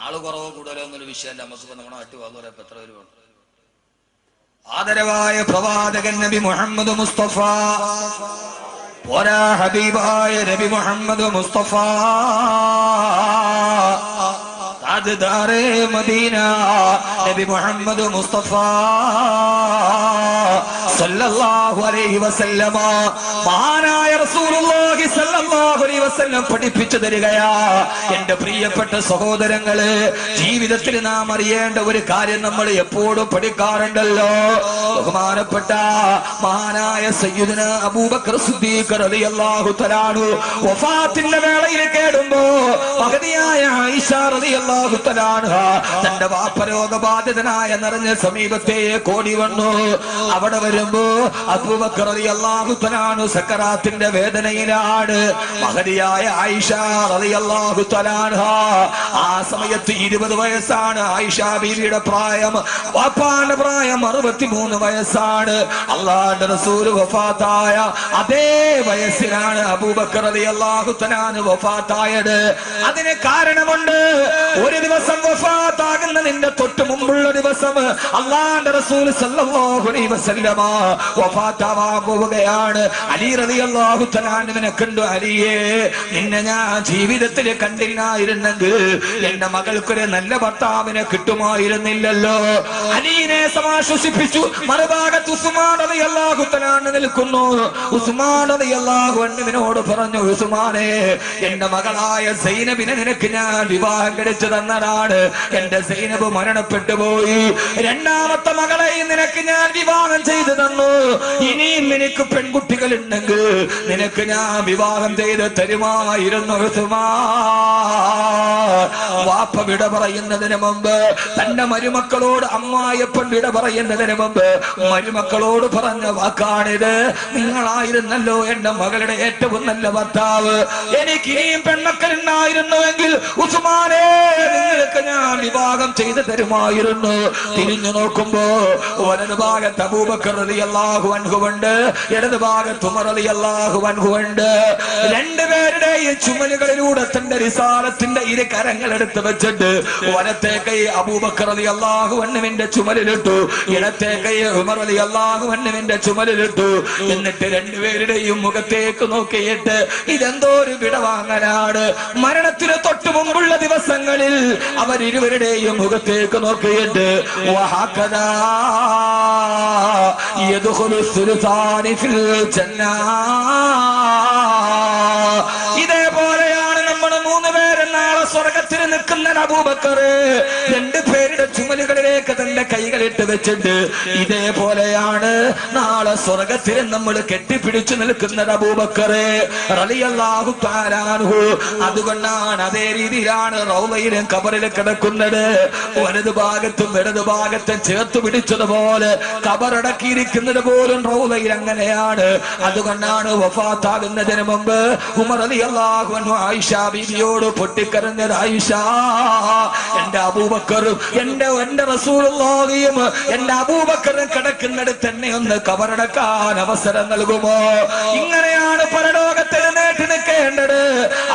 ആള് കുറവോ കൂടുതലോ എന്നൊരു വിഷയമല്ല. നമുക്ക് നമ്മുടെ നാട്ടിൽ വാങ്ങു പറയാം എത്ര പേര് വേണം. ആദരവായ പ്രവാചകൻ നബി മുഹമ്മദ് മുസ്തഫ, പോരാ ഹബീബായ നബി മുഹമ്മദ് മുസ്തഫ, താജ്ദാറെ മദീന നബി മുഹമ്മദ് മുസ്തഫ സല്ലല്ലാഹു അലൈഹി വസല്ലമ, മഹാനായ റസൂലുള്ളാഹി സല്ലല്ലാഹു അലൈഹി വസല്ലം പഠിപ്പിച്ചു തരികയാ. എന്റെ പ്രിയപ്പെട്ട സഹോദരങ്ങളെ, ജീവിതത്തിൽ നാം അറിയേണ്ട ഒരു കാര്യം നമ്മൾ എപ്പോഴും പഠിക്കാറുണ്ടല്ലോ. ബഹുമാനപ്പെട്ട മഹാനായ സയ്യിദുനാ അബൂബക്കർ സിദ്ദീഖ് റളിയല്ലാഹു തആല അൻഹു വഫാത്തിന്റെ വേളയിൽ കേടുമ്പോ മഹദിയായ ആയിഷ റളിയല്ലാഹു തആല അൻഹ തന്റെ വാപ്പരോഗബാധിതനായ നിറഞ്ഞ സമീപത്തെ കോടി വന്നു. അവിടെ വരുമ്പോ അബൂബക്കർ റളിയല്ലാഹു തആല അൻഹു സക്കറാത്തിന്റെ വേദനയിലാണ്. മഹദിയായ ആയിഷ റളിയല്ലാഹു തആല അൻഹ ആ സമയത്ത് 20 വയസ്സാണ് ആയിഷ ബീവിയുടെ പ്രായം. വാപ്പാന്റെ പ്രായം 63 വയസ്സാണ്. അല്ലാഹുവിന്റെ റസൂൽ വഫാത്തായ അതേ വയസ്സിലാണ് അബൂബക്കർ റളിയല്ലാഹു തആല അൻഹു വഫാത്തായത്. അതിന് കാരണമുണ്ട്. ഒരു ദിവസം വഫാത്താകുന്നതിന്റെ തൊട്ട് മുമ്പുള്ള ദിവസം അല്ലാഹുവിന്റെ റസൂൽ സല്ലല്ലാഹു അലൈഹി വസല്ലമ വഫാത്താവാൻ പോവുകയാണ്. അലി റളിയല്ലാഹു തആല അൻഹുവിനെ കണ്ടു. അലിയേ, നിന്നെ ഞാൻ ജീവിതത്തിൽ കണ്ടില്ലായിരുന്നെങ്കിൽ എന്റെ മകൾക്കൊരു നല്ല ഭർത്താവിനെ കിട്ടുമായിരുന്നില്ലല്ലോ. അലീനെ സമാശ്വസിപ്പിച്ചു. മറുഭാഗത്ത് ഉസ്മാൻ റളിയല്ലാഹു തആല അൻഹു നിൽക്കുന്നു. ഉസ്മാൻ റളിയല്ലാഹു അൻഹുവിനോട് പറഞ്ഞു, ഉസ്മാനെ, എന്റെ മകളായ സൈനബിനെ നിനക്ക് ഞാൻ വിവാഹം കഴിച്ചു തന്നതാണ്. എന്റെ സൈനബ് മരണപ്പെട്ടു പോയി. രണ്ടാമത്തെ മകളെയും നിനക്ക് ഞാൻ വിവാഹം ചെയ്തു തന്നു. ഇനിയും നിനക്ക് പെൺകുട്ടികൾ ഉണ്ടെങ്കിൽ നിനക്ക് ഞാൻ വിവാഹം ചെയ്ത് തരുമായിരുന്നു. വാപ്പ വിട പറയുന്നതിന് മുമ്പ് തന്റെ മരുമക്കളോട്, അമ്മായപ്പൻ വിട പറയുന്നതിന് മുമ്പ് മരുമക്കളോട് പറഞ്ഞ വാക്കാണിത്. നിങ്ങളായിരുന്നല്ലോ എന്റെ മകളുടെ ഏറ്റവും നല്ല ഭർത്താവ്. എനിക്ക് ഇനിയും പെൺമക്കൾ ഉണ്ടായിരുന്നുവെങ്കിൽ ഉസ്മാനെ, നിങ്ങൾക്ക് ഞാൻ വിവാഹം ചെയ്തു തരുമായിരുന്നു. തിരിഞ്ഞു നോക്കുമ്പോ വലതു ഭാഗത്ത് അബൂബക്കർ റളിയല്ലാഹു അൻഹു ഉണ്ട്, ഇടതു ഭാഗത്ത് ഉമർ റളിയല്ലാഹു അൻഹു ഉണ്ട്. രണ്ടുപേരുടെയും ചുമലുകളിലൂടെ തന്റെ റിസാലത്തിന്റെ ഇരു കരങ്ങൾ എടുത്ത് വെച്ചിട്ട് വലത്തെ കൈ അബൂബക്കർ റളിയല്ലാഹു അൻഹുവിന്റെ ചുമലിലിട്ടു, ഇടത്തെ കൈ ഉമർ റളിയല്ലാഹു അൻഹുവിന്റെ ചുമലിലിട്ടു. എന്നിട്ട് രണ്ടുപേരുടെയും മുഖത്തേക്ക് നോക്കിയിട്ട് ഇതെന്തോ ഒരു വിടവാങ്ങലാണ്. മരണത്തിന് തൊട്ടു മുമ്പുള്ള ദിവസങ്ങളിൽ അവരിരുവരുടെയും മുഖത്തേക്ക് നോക്കിയിട്ട് വഹകദാ യദ്ഖുലു സുൽത്താനി ഫിൽ ജന്നാ, ഇതേപോലെയാണ് നമ്മൾ 3 പേര് നാളെ സ്വർഗത്തിൽ നിൽക്കുന്ന അബൂബക്കർ രണ്ടുപേരുടെ ചുമലുകളിലേക്ക് തന്റെ കൈകളിട്ട് വെച്ചിട്ട് ഇതേപോലെയാണ് നാളെ സ്വർഗത്തിൽ നമ്മൾ കെട്ടിപ്പിടിച്ചു നിൽക്കുന്നത് അബൂബക്കർ റളിയല്ലാഹു തആല അൻഹു. അതുകൊണ്ടാണ് അതേ രീതിയിലാണ് റൗളയിലും ഖബറിലും കിടക്കുന്നത്. വലതു ഭാഗത്തും ഇടതു ഭാഗത്തും ചേർത്ത് പിടിച്ചതുപോലെ ഖബറടക്കിയിരിക്കുന്നത് പോലും റൗളയിൽ അങ്ങനെയാണ്. അതുകൊണ്ടാണ് വഫാത്താകുന്നതിന് മുമ്പ് ഉമർ റളിയല്ലാഹു അൻഹു ആയിഷ ബീവിയോട് പൊട്ടിക്കരഞ്ഞത്, ആയിഷ, എന്റെ അബൂബക്കറും എന്റെ റസൂലുള്ളാഹിയും എന്റെ അബൂബക്കറും കിടക്കുന്നിടത്ത് തന്നെ ഒന്ന് ഖബറടക്കാൻ അവസരം നൽകുമോ? ഇങ്ങനെയാണ് പരലോകത്തിൽ നേട്ടി നിൽക്കേണ്ടത്.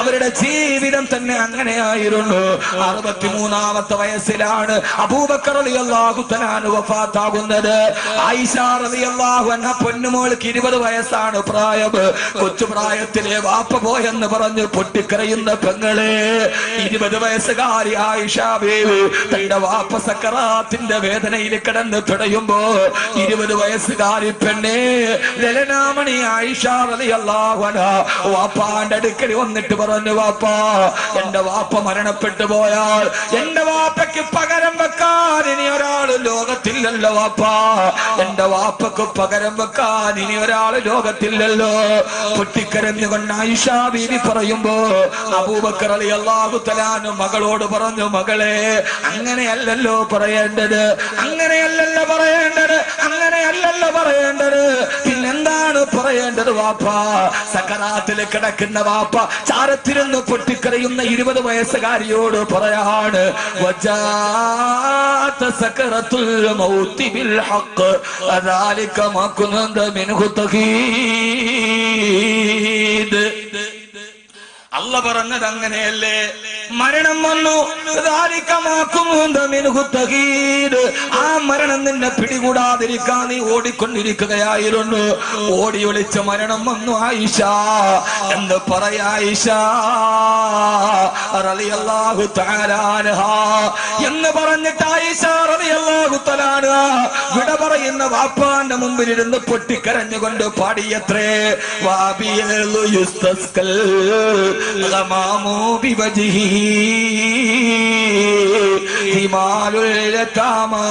അവരുടെ ജീവിതം തന്നെ അങ്ങനെയായിരുന്നു. 63-ാമത്തെ വയസ്സിലാണ് അബൂബക്കർ റളിയല്ലാഹു തആല വഫാത്താകുന്നത്. ആയിഷ റളിയല്ലാഹു അൻഹ പൊന്നുമോൾക്ക് 20 വയസ്സാണ് പ്രായം. കൊച്ചു പ്രായത്തിലെ വാപ്പ പോയെന്ന് പറഞ്ഞ് പൊട്ടിക്കരയുന്ന പെങ്ങളെ, 20 വയസ്സുകാരി ആയിഷ ബീവി തന്റെ വാപ്പ സക്കറാത്തിന്റെ വേദനയിൽ കിടന്ന് പിടയുമ്പോ 20 വയസ്സുകാരി പെണ്ണെ ലലനാമണി ആയിഷ റളിയല്ലാഹു അൻഹ വാപ്പാന്റെ അടുക്കൽ വന്നിട്ട് പറഞ്ഞു, വാപ്പാ, എന്റെ വാപ്പ മരണപ്പെട്ടു പോയാൽ എന്റെ വാപ്പയ്ക്ക് പകരം വെക്കാൻ ഇനി ഒരാൾ ലോകത്തില്ലല്ലോ വാപ്പാ, എന്റെ വാപ്പക്ക് പകരം വെക്കാൻ ഇനി ഒരാൾ ലോകത്തില്ലല്ലോ. പൊട്ടിക്കരഞ്ഞുകൊണ്ട് ആയിഷ ബീവി പറയുമ്പോ അബൂബക്കർ റളിയല്ലാഹു തആല മകളോട് പറഞ്ഞു, മകളെ, അങ്ങനെയല്ലല്ലോ പറയേണ്ടത്, അങ്ങനെയല്ലല്ലോ പറയേണ്ടത്, അങ്ങനെയല്ലല്ലോ പറയേണ്ടത്, പിന്നെന്താണ് പറയേണ്ടത് വാപ്പാ? സക്കറാത്തിൽ കിടക്കുന്ന വാപ്പ ചാരത്തിരുന്ന് പൊട്ടിക്കരയുന്ന 20 വയസ്സുകാരിയോട് പറയാണ്, വജാഅത സക്കറത്തുൽ മൗതി ബിൽ ഹഖ് അദാലിക മാ കുന്ത മിൻഹു തഖീദ്. അല്ല പറഞ്ഞത് അങ്ങനെയല്ലേ, മരണം വന്നു, ആ മരണം നിന്നെ പിടികൂടാതിരിക്കാൻ നീ ഓടിക്കൊണ്ടിരിക്കുകയായിരുന്നു. ഓടി ഒളിച്ച മരണം വന്നു ആയിഷ എന്ന് പറയാ. ആയിഷ റളിയല്ലാഹു തആല അൻഹാ എന്ന് പറഞ്ഞിട്ട് ആയിഷ റളിയല്ലാഹു തആല അൻഹാ വിട പറയുന്ന വാപ്പാന്റെ മുമ്പിലിരുന്ന് പൊട്ടിക്കരഞ്ഞുകൊണ്ട് പാടിയത്രേ, വാബിയലു യുസ്തസ്കൽ ഗമാമു ബിവജ്ഹി ഹിമാലുൽ യതാമാ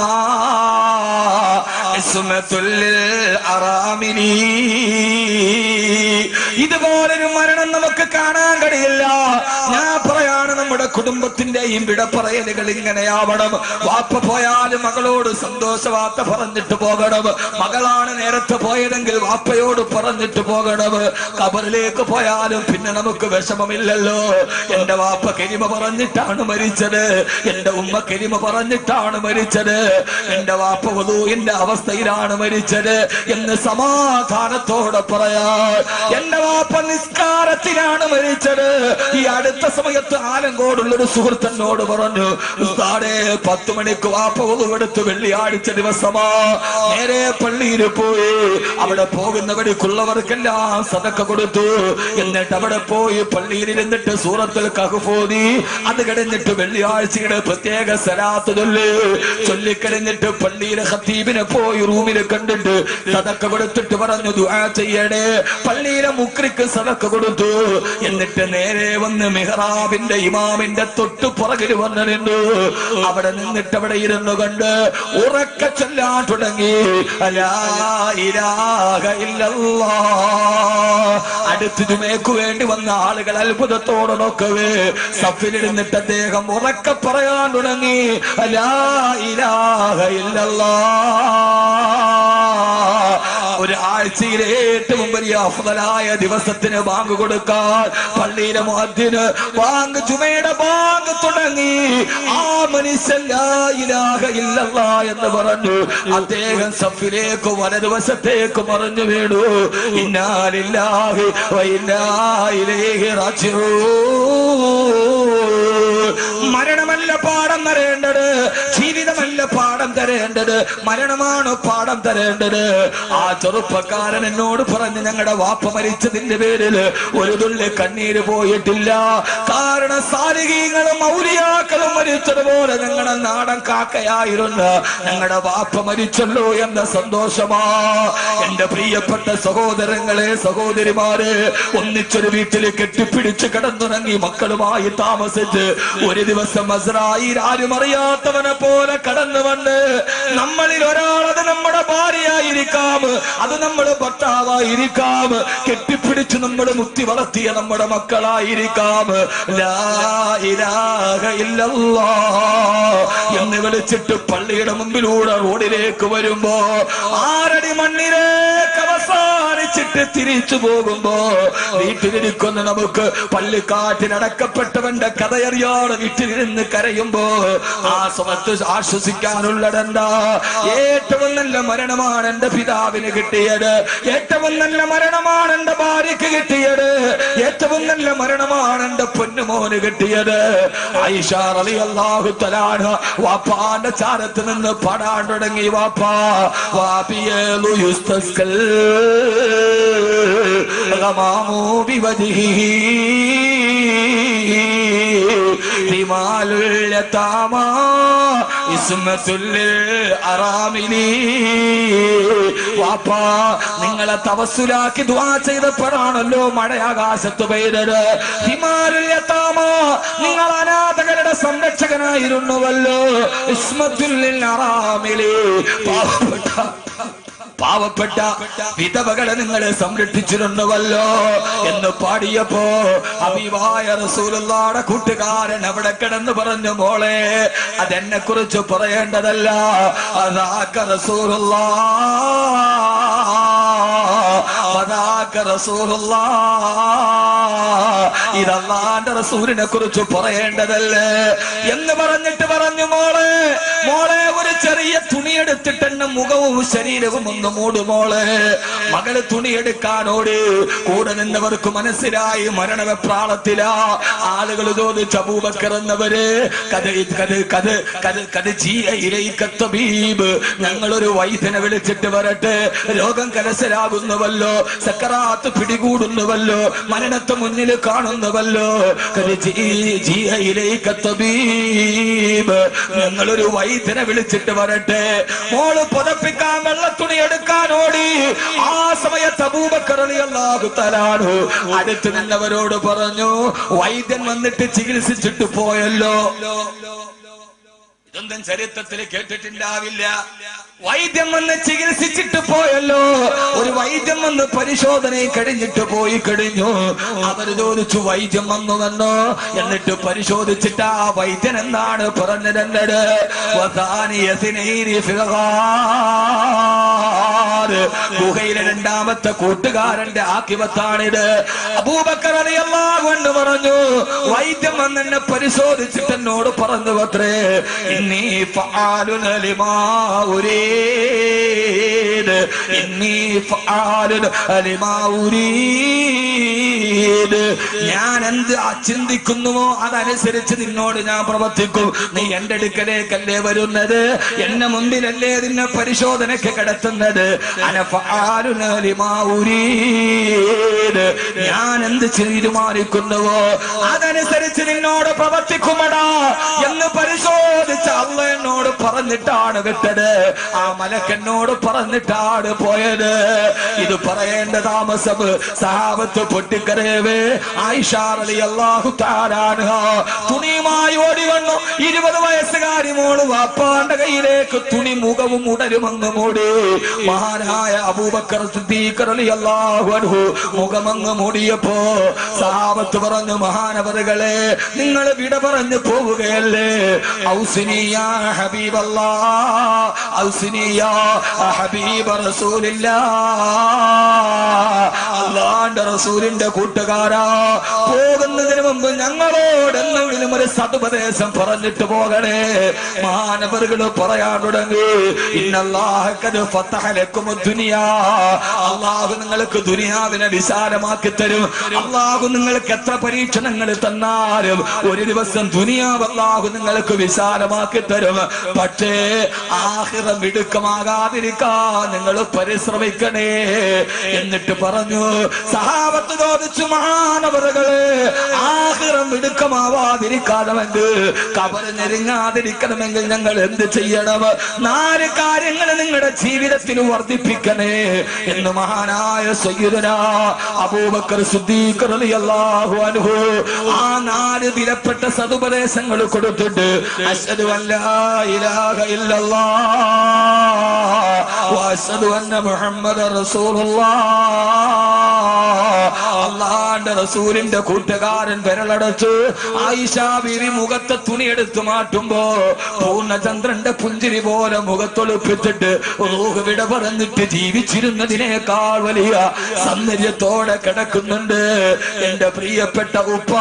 ഇസ്മത്തുൽ അറാമിനി. ഇതുപോലൊരു മരണം നമുക്ക് കാണാൻ കഴിയില്ല. ഞാൻ പറയാണ്, നമ്മുടെ കുടുംബത്തിന്റെയും വിട പറയലുകൾ ഇങ്ങനെയാവണം. വാപ്പ പോയാലും മകളോട് സന്തോഷ വാർത്ത പറഞ്ഞിട്ട് പോകണം. മകളാണ് നേരത്തെ പോയതെങ്കിൽ വാപ്പയോട് പറഞ്ഞിട്ട് പോകണം. ഖബറിലേക്ക് പോയാലും പിന്നെ നമുക്ക് വിഷമമില്ലല്ലോ. എന്റെ വാപ്പ കലിമ പറഞ്ഞിട്ടാണ് മരിച്ചത്, എന്റെ ഉമ്മ കലിമ പറഞ്ഞിട്ടാണ് മരിച്ചത്, എന്റെ വാപ്പ വുളൂഇന്റെ അവസ്ഥയിലാണ് മരിച്ചത് എന്ന് സമാധാനത്തോടെ പറയാൻ. എന്റെ വാപ്പ നിസ്കാരത്തിലാണ് മരിച്ചത്. ഈ അടുത്ത സമയത്ത് ആലങ്കോടുള്ളൊരു സുഹൃത്തിനോട് പറഞ്ഞു, ഉസ്താദേ, 10 മണിക്ക് വാപ്പ വുളൂഎടുത്ത് വെള്ളിയാഴ്ച ദിവസമാ നേരെ പള്ളിയിൽ പോയി. അവിടെ പോകുന്ന വഴിക്കുള്ളവർക്കെല്ലാം സദക്ക കൊടുത്തു. എന്നിട്ട് അവിടെ പോയി പള്ളിയിൽ ഇരുന്നിട്ട് സൂറത്തുൽ കഹ്ഫ് ഓതി. അത് കഴിഞ്ഞിട്ട് വെള്ളിയാഴ്ചയുടെ പ്രത്യേക സലാത്ത് ചൊല്ലിക്കഴിഞ്ഞിട്ട് പള്ളിയിലെ ഖത്തീബിനെ പോയി റൂമിൽ കണ്ടിട്ട് സദക്ക കൊടുത്തിട്ട് പറഞ്ഞു, ദുആ ചെയ്യണേ. പള്ളിയിലെ മുക്രിക്ക് സദക്ക കൊടുത്തു. എന്നിട്ട് നേരെ വന്ന് മിഹ്റാബിന്റെ ഇമാമിന്റെ തൊട്ടു പുറകിൽ വന്നു നിന്നു. അവിടെ നിന്നിട്ട് അവിടെ ഇരുന്നു കൊണ്ട് ഉറക്കെ ചൊല്ലാൻ തുടങ്ങി, ലാ ഇലാഹ ഇല്ലല്ലാഹ്. അടുത്ത് ജുമയ്ക്ക് വേണ്ടി വന്ന ആളുകൾ അത്ഭുതത്തോടെ നോക്കവേ സഫിലിരുന്നിട്ട് അദ്ദേഹം ഉറക്കെ പറയാൻ തുടങ്ങി, ലാ ഇലാഹ ഇല്ലല്ലാഹ്. ഒരു ആഴ്ചയിലെ ഏറ്റവും വലിയ അഫ്ളലായ ദിവസത്തിന് ബാങ്ക് കൊടുക്കാൻ പള്ളിയിലെ മുഅദ്ദിന് ബാങ്ക് ജുമയുടെ ബാങ്ക് തുടങ്ങി. ആ മനുഷ്യൻ ലാ ഇലാഹ ഇല്ലല്ലാഹ് എന്ന് പറഞ്ഞു. അദ്ദേഹം സഫിലേക്ക് വലതുവശത്തേക്ക് മറിഞ്ഞു വീണു. ഇന്നാ ലില്ലാഹി വ ഇന്നാ ഇലൈഹി റാജിഊൻ. മരണമല്ല പാഠം തരേണ്ടത്, ജീവിതമല്ല പാഠം തരേണ്ടത്, മരണമാണ് പാഠം തരേണ്ടത്. ആ ചെറുപ്പക്കാരൻ എന്നോട് പറഞ്ഞു, ഞങ്ങളുടെ വാപ്പ മരിച്ചതിന്റെ പേരിൽ ഒരു തുള്ളി കണ്ണീര് പോയിട്ടില്ല. കാരണം സാലിഹീങ്ങളും ഔലിയാക്കളും മരിച്ചതുപോലെ ഞങ്ങളുടെ നാടൻ കാക്കയായിരുന്നു. ഞങ്ങളുടെ വാപ്പ മരിച്ചല്ലോ എന്ന സന്തോഷമാ. എന്റെ പ്രിയപ്പെട്ട സഹോദരങ്ങളെ, സഹോദരിമാരെ, ഒന്നിച്ചൊരു വീട്ടിൽ കെട്ടിപ്പിടിച്ച് കിടന്നുറങ്ങി മക്കളുമായി താമസിച്ച് ഒരു ദിവസം അസ്രായീൽ ആരും അറിയാത്തവനെ പോലെ കടന്നു വന്ന് നമ്മളിൽ ഒരാൾ, അത് നമ്മുടെ ഭാര്യയായിരിക്കാം, അത് നമ്മുടെ ഭർത്താവായിരിക്കാം, കെട്ടിപ്പിടിച്ച് നമ്മുടെ മുത്തി വളർത്തിയ നമ്മുടെ മക്കളായിരിക്കാം, ലാ ഇലാഹ ഇല്ലല്ലാഹ് എന്ന് വിളിച്ചിട്ട് പള്ളിയുടെ മുമ്പിലൂടെ റോഡിലേക്ക് വരുമ്പോ 6 അടി മണ്ണിലേക്ക് അവസാനിച്ചിട്ട് വിട്ട് തിരിച്ചു പോകുമ്പോ വീട്ടിലിരിക്കുന്ന നമുക്ക് പള്ളിക്കാറ്റിനടക്കപ്പെട്ടവന്റെ കഥയറിയാതെ വീട്ടിലിരുന്ന് കരയുമ്പോ ആ സമയത്ത് ആശ്വസിക്കാനുള്ളതെന്താ? ഏറ്റവും നല്ല മരണമാണ് എന്റെ പിതാവിന് കിട്ടിയത്, ഏറ്റവും നല്ല മരണമാണ് എന്റെ ഭാര്യക്ക് കിട്ടിയത്, ഏറ്റവും നല്ല മരണമാണ് എന്റെ പൊന്നുമോന് കിട്ടിയത്. ആയിഷ റളിയല്ലാഹു തആല വാപ്പാന്റെ ചാരത്ത് നിന്ന് പാടാൻ തുടങ്ങി. വാപ്പാ വാപിയലു യുസ്തസ്കൽ ഗമാമു ബിവജ്ഹിഹി റിമാലുൽ യതാമാ ഇസ്മത്തുൽ അറാമിലി. വാപ്പാ നിങ്ങളെ തവസ്സുലാക്കി ദുആ ചെയ്തപ്പോഴാണല്ലോ മഴയാകാശത്ത് പെയ്തത്. ഹിമാലുൽ യതാമാ നിങ്ങൾ അനാഥകളുടെ സംരക്ഷകനായിരുന്നുവല്ലോ. ഇസ്മത്തുൽ അറാമിലി പാവപ്പെട്ട വിധവകളെ നിങ്ങളെ സംരക്ഷിച്ചിരുന്നുവല്ലോ എന്ന് പാടിയപ്പോ ഹബീബായ റസൂലുള്ളാഹിയുടെ കൂട്ടുകാരൻ അവിടെ കിടന്ന് പറഞ്ഞു, മോളെ അതെന്നെ കുറിച്ച് പറയേണ്ടതല്ല, അദാക റസൂലുള്ളാഹ്, ഇതല്ലാന്റെ റസൂലിനെ കുറിച്ച് പറയേണ്ടതല്ലേ എന്ന് പറഞ്ഞിട്ട് പറഞ്ഞു, മോളെ ഒരു ചെറിയ തുണിയെടുത്തിട്ട് എന്നെ മുഖവും ശരീരവും ഒന്ന് മൂടുമോളെ. മകള് തുണിയെടുക്കാനോട് കൂടെ നിന്നവർക്ക് മനസ്സിലായി മരണവെപ്രാളത്തിലാ. ആളുകൾ ചോദിച്ചു, അബൂബക്കർ എന്നവര് ഞങ്ങളൊരു വൈദ്യനെ വിളിച്ചിട്ട് വരട്ടെ, രോഗം കലശലാകുന്നുവല്ലോ, സക്കറാത്ത് പിടികൂടുന്നുവല്ലോ, മരണത്തെ മുന്നിൽ കാണുന്നുവല്ലോ. ഞങ്ങളൊരു വൈദ്യനെ വിളിച്ചിട്ട് വരട്ടെ. മോള് പുതപ്പിക്കാൻ വെള്ളത്തുണി എടുക്കാനോടി. ആ സമയത്ത് അബൂബക്കർ റളിയല്ലാഹു തആല അടുത്ത് നിന്നവരോട് പറഞ്ഞു, വൈദ്യൻ വന്നിട്ട് ചികിത്സിച്ചിട്ട് പോയല്ലോ. ഇതൊന്നും ചരിത്രത്തിൽ കേട്ടിട്ടുണ്ടാവില്ല. വൈദ്യം വന്ന് ചികിത്സിച്ചിട്ട് പോയല്ലോ. ഒരു വൈദ്യം വന്ന് പരിശോധന കഴിഞ്ഞിട്ട് പോയി കഴിഞ്ഞു. അവര് ചോദിച്ചു, വൈദ്യം വന്നുവെന്നോ? എന്നിട്ട് പരിശോധിച്ചിട്ട് ആ വൈദ്യൻ എന്താണ് പറഞ്ഞിരുന്നത്? ഗുഹയിലെ രണ്ടാമത്തെ കൂട്ടുകാരന്റെ ആക്കിവത്താണിത്. അബൂബക്കർ റളിയല്ലാഹു അൻഹു പറഞ്ഞു, വൈദ്യം വന്ന് എന്നെ പരിശോധിച്ചിട്ട് എന്നോട് പറഞ്ഞു അത്രേ, ഇന്നി ഫആലുന ലിമാ ഉരീദ്, ഇന്നി ഫആലുന ലിമാ ഉരീദ്. ഞാൻ എന്ത് ചിന്തിക്കുന്നുവോ അതനുസരിച്ച് നിന്നോട് ഞാൻ പ്രവർത്തിക്കും. നീ എന്റെ അടുക്കലേക്കല്ലേ വരുന്നത്, എന്നെ മുമ്പിലല്ലേ നിന്നെ പരിശോധനയ്ക്ക് കിടത്തുന്നത്. അന ഫആലുന ലിമാ ഉരീദ്, ഞാൻ എന്ത് തീരുമാനിക്കുന്നുവോ അതനുസരിച്ച് നിന്നോട് പ്രവർത്തിക്കുമടാ എന്ന് പരിശോധിച്ച അല്ലാഹ് എന്നോട് പറഞ്ഞിട്ടാണ് വിട്ടത്. ആ മലക്കെന്നോട് പറഞ്ഞിട്ടാണ് പോയത്. ഇത് പറയേണ്ട താമസം സഹാബത്ത് പൊട്ടിക്കരയവേ. ആയിഷ റളിയല്ലാഹു തആല അൻഹാ തുണിയുമായി ഓടി വന്നു. 20 വയസ്സുകാരി മോള് വാപ്പാന്റെ കയ്യിലേക്ക് തുണി മുഖവും ഉടരുമങ്ങ് മൂടി. മഹാനായ അബൂബക്കർ സിദ്ദീഖ് റളിയല്ലാഹു അൻഹു മുഖമങ്ങ് മൂടിയപ്പോ സഹാബത്ത് പറഞ്ഞു, മഹാനവറുകളെ നിങ്ങൾ വിട പറഞ്ഞു പോവുകയല്ലേ? ഔസിനി യാ ഹബീബല്ലാഹ്, ഔസിനി യാ ഹബീബ റസൂലില്ലാഹ്. അല്ലാഹുവിന്റെ റസൂലിന്റെ കൂട്ടുകാരാ, പോകുന്നതിന് മുമ്പ് ഞങ്ങളോട് എന്തെങ്കിലും ഒരു സതുപദേശം പറഞ്ഞിട്ട് പോകണേ. മഹാനവറുകൾ പറയാൻ തുടങ്ങി, ഇന്നല്ലാഹ ഖദ് ഫതഹ ലക്കുമുദ് ദുനിയാ, അല്ലാഹു നിങ്ങൾക്ക് ദുനിയാവിനെ വിശാലമാക്കി തരും. അല്ലാഹു നിങ്ങൾക്ക് എത്ര പരീക്ഷണങ്ങൾ തന്നാലും ഒരു ദിവസം ദുനിയാവ് അല്ലാഹു നിങ്ങൾക്ക് വിശാലമാക്കി തരും. പക്ഷേ ആഖിറം മിടുക്കമാകാതിരിക്കാൻ നിങ്ങൾ പരിശ്രമിക്കണേ എന്നിട്ട് പറഞ്ഞു. സഹാബത്ത് ചോദിച്ചു, മഹാനവറുകളെ ആഖിറം മിടുക്കമാവാതിരിക്കാണമെങ്കിൽ, ഖബർ ഞെരുങ്ങാതിരിക്കണമെങ്കിൽ ഞങ്ങൾ എന്ത് ചെയ്യണം? 4 കാര്യങ്ങൾ നിങ്ങളുടെ ജീവിതത്തിൽ വർദ്ധിപ്പിക്കണേ എന്ന് മഹാനായ സയ്യിദുനാ അബൂബക്കർ സിദ്ദീഖ് റളിയല്ലാഹു അൻഹു ആ 4 വിലപ്പെട്ട സതുപദേശങ്ങൾ കൊടുത്തിട്ട്, അശ്ഹദു അല്ലാ ഇലാഹ ഇലാഹ ഇല്ലല്ലാഹ് വഅശ്ഹദു അന്ന മുഹമ്മദർ റസൂലുള്ളാഹ്. അല്ലാഹുവിന്റെ റസൂലിന്റെ കൂട്ടുകാരൻ വിരലടച്ച് ആയിഷ ബീവി മുഖത്തെ തുണിയെടുത്ത് മാറ്റുമ്പോ പൂർണ്ണചന്ദ്രന്റെ പുഞ്ചിരി പോലെ മുഖത്തൊളിപ്പിച്ചിട്ട് റൂഹ് വിട പറഞ്ഞിട്ട് ജീവിച്ചിരുന്നതിനേക്കാൾ വലിയ സൗന്ദര്യത്തോടെ കിടക്കുന്നുണ്ട് എന്റെ പ്രിയപ്പെട്ട ഉപ്പ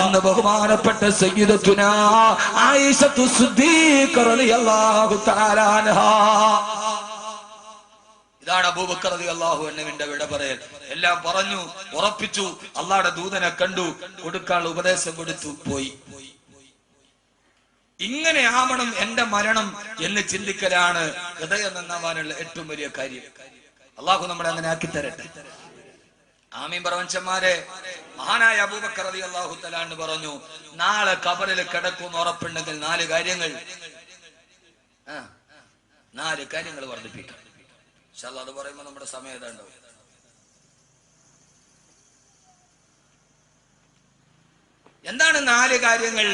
എന്ന് ബഹുമാനപ്പെട്ട സയ്യിദത്തുനാ ആയിഷത്തു സിദ്ദീഖ റളിയല്ലാഹു തആല അൻഹാ. ഇതാണ് അബൂബക്കർ റളിയല്ലാഹു അൻഹുവിന്റെ വിട പറയൽ. എല്ലാം പറഞ്ഞു, ഉറപ്പിച്ചു, അള്ളാഹുവിന്റെ ദൂതനെ കണ്ടു, കൊടുക്കാനുള്ള ഉപദേശം കൊടുത്തു, പോയി. ഇങ്ങനെ ആവണം എന്റെ മരണം എന്ന് ചിന്തിക്കലാണ് ഹൃദയം നന്നാവാനുള്ള ഏറ്റവും വലിയ കാര്യം. അള്ളാഹു നമ്മളെ അങ്ങനെ ആക്കി തരട്ടെ. ആമീൻ പ്രപഞ്ചന്മാരെ. മഹാനായ അബൂബക്കർ റളിയല്ലാഹു തആല അൻഹു പറഞ്ഞു, നാളെ ഖബറിൽ കിടക്കുമെന്ന് ഉറപ്പുണ്ടെങ്കിൽ 4 കാര്യങ്ങൾ വർദ്ധിപ്പിക്കാം. ഇൻഷാ അല്ലാഹ് അത് പറയുമ്പോൾ നമ്മുടെ സമയം ഏതാണ്ടാവും. എന്താണ് 4 കാര്യങ്ങൾ?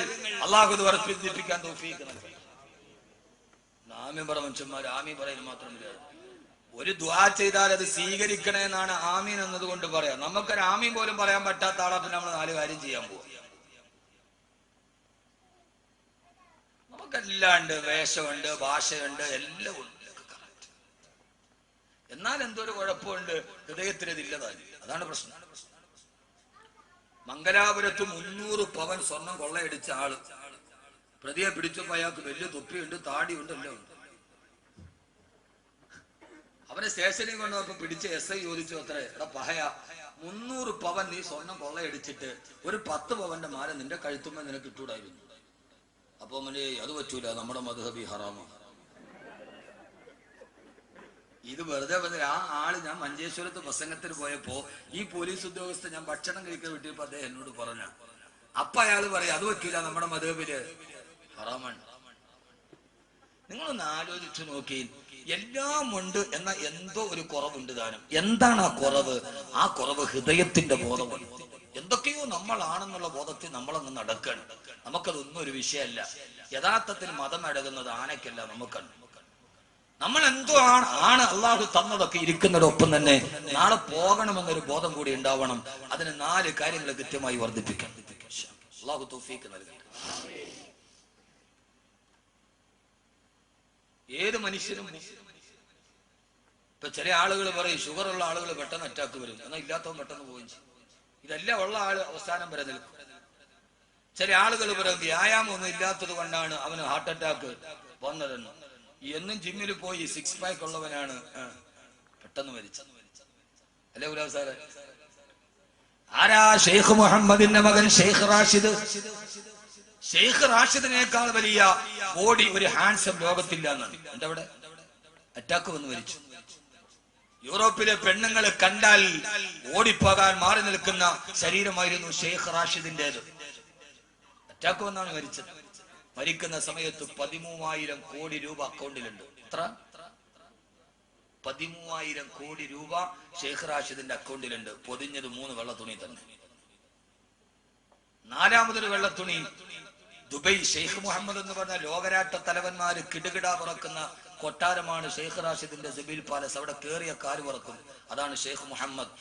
അള്ളാഹു ഇത് വർദ്ധിപ്പിക്കാൻ തൗഫീഖ് നൽകട്ടെ. ആമീൻ പ്രപഞ്ചന്മാരെ. ആമീൻ പറയുന്നത് മാത്രമല്ല, ഒരു ദുആ ചെയ്താൽ അത് സ്വീകരിക്കണേ എന്നാണ് ആമീൻ എന്നതുകൊണ്ട് പറയാം. നമുക്കൊരു ആമീൻ പോലും പറയാൻ പറ്റാത്ത ആളെ പിന്നെ നമ്മൾ 4 കാര്യം ചെയ്യാൻ പോവാം. നമുക്കെല്ലാം ഉണ്ട്, വേഷമുണ്ട്, ഭാഷയുണ്ട്, എല്ലാം ഉണ്ട്. എന്നാൽ എന്തൊരു കുഴപ്പമുണ്ട്, ഹൃദയത്തിന് ഇതില്ലതാണ്. അതാണ് പ്രശ്നം. മംഗലാപുരത്ത് 300 പവൻ സ്വർണം കൊള്ളയടിച്ച ആള് പ്രതിയെ പിടിച്ചപ്പോ അയാൾക്ക് വലിയ തൊപ്പിയുണ്ട്, താടിയുണ്ട്, എല്ലാം ഉണ്ട്. അവനെ സ്റ്റേഷനിൽ കൊണ്ടുപോയപ്പോ പിടിച്ച് SI ചോദിച്ചു, അത്ര എടാ പഹയ 300 പവൻ നീ സ്വർണം കൊള്ളയടിച്ചിട്ട് ഒരു 10 പവന്റെ മാല നിന്റെ കഴുത്തുമ്പോ നിനക്ക് ഇട്ടൂടായിരുന്നു. അപ്പൊ അവന് അത് പറ്റൂല, നമ്മുടെ മദ്ഹബി ഹറാമാണ്. ഇത് വെറുതെ പറഞ്ഞ ആ ആള്, ഞാൻ മഞ്ചേശ്വരത്ത് പ്രസംഗത്തിന് പോയപ്പോ ഈ പോലീസ് ഉദ്യോഗസ്ഥ ഞാൻ ഭക്ഷണം കഴിക്കാൻ വിട്ടിയപ്പോ അദ്ദേഹം എന്നോട് പറഞ്ഞ, അപ്പൊ അയാള് പറയാം അത് പറ്റൂല, നമ്മുടെ മദ്ഹബില് ഹറാമാണ്. നിങ്ങളൊന്ന് ആലോചിച്ചു നോക്കി, എല്ലാം ഉണ്ട് എന്ന എന്തോ ഒരു കുറവുണ്ട് താനും. എന്താണ് ആ കുറവ്? ആ കുറവ് ഹൃദയത്തിന്റെ ബോധമാണ്. എന്തൊക്കെയോ നമ്മളാണെന്നുള്ള ബോധത്തിൽ നമ്മളങ്ങ് നടക്കണം. നമുക്കതൊന്നും ഒരു വിഷയമല്ല. യഥാർത്ഥത്തിൽ മതം അടങ്ങുന്നത് ആനയ്ക്കല്ല, നമുക്കാണ്. നമ്മൾ എന്തോ ആണ് അള്ളാഹു തന്നതൊക്കെ ഇരിക്കുന്നതൊപ്പം തന്നെ നാളെ പോകണമെന്നൊരു ബോധം കൂടി ഉണ്ടാവണം. അതിന് 4 കാര്യങ്ങൾ കൃത്യമായി വർദ്ധിപ്പിക്കണം. അള്ളാഹു തൗഫീഖ് നൽകട്ടെ. ഏത് മനുഷ്യനും ഇപ്പൊ ചില ആളുകൾ പറയും ഷുഗറുള്ള ആളുകൾ പെട്ടെന്ന് അറ്റാക്ക് വരും, എന്നാൽ ഇല്ലാത്തവൻ പെട്ടെന്ന് പോവുകയും ചെയ്യും. ഇതെല്ലാം ഉള്ള ആള് അവസാനം വരെ നിൽക്കും. ചില ആളുകൾ പറയും വ്യായാമം ഒന്നും ഇല്ലാത്തത് കൊണ്ടാണ് അവന് ഹാർട്ട് അറ്റാക്ക് വന്നതെന്ന്. എന്നും ജിമ്മിൽ പോയി 6 പാക്ക് ഉള്ളവനാണ് പെട്ടെന്ന് മരിച്ചത്. അല്ലേ ഉലാ സാറേ? ആരാ? ഷെയ്ഖ് മുഹമ്മദിന്റെ മകൻ ഷെയ്ഖ് റാഷിദ്. ഷെയ്ഖ് റാഷിദിനേക്കാൾ വലിയ ബോഡി ഒരു ഹാൻസം ലോകത്തില്ല എന്നാണ്. എന്റെ അവിടെ അറ്റാക്ക് വന്ന് മരിച്ചു. യൂറോപ്പിലെ പെണ്ണുങ്ങളെ കണ്ടാൽ ഓടിപ്പോകാൻ മാറി നിൽക്കുന്ന ശരീരമായിരുന്നു ഷെയ്ഖ് റാഷിദിന്റേത്. അറ്റാക്ക് വന്നാണ് മരിച്ചത്. മരിക്കുന്ന സമയത്ത് 13,000 കോടി രൂപ അക്കൗണ്ടിലുണ്ട്. എത്ര? 13,000 കോടി രൂപ ഷെയ്ഖ് റാഷിദിന്റെ അക്കൗണ്ടിലുണ്ട്. പൊതിഞ്ഞത് 3 വെള്ളത്തുണി തന്നെ. 4മതൊരു വെള്ളത്തുണി ദുബൈ ഷെയ്ഖ് മുഹമ്മദ് എന്ന് പറഞ്ഞ ലോകരാഷ്ട്ര തലവന്മാര് കിടുകിട പറക്കുന്ന കൊട്ടാരമാണ് ഷെയ്ഖ് റാഷിദിന്റെ സബീൽ പാലസ്. അവിടെ കേറിയ കാല് പറക്കും. അതാണ് ഷെയ്ഖ് മുഹമ്മദ്.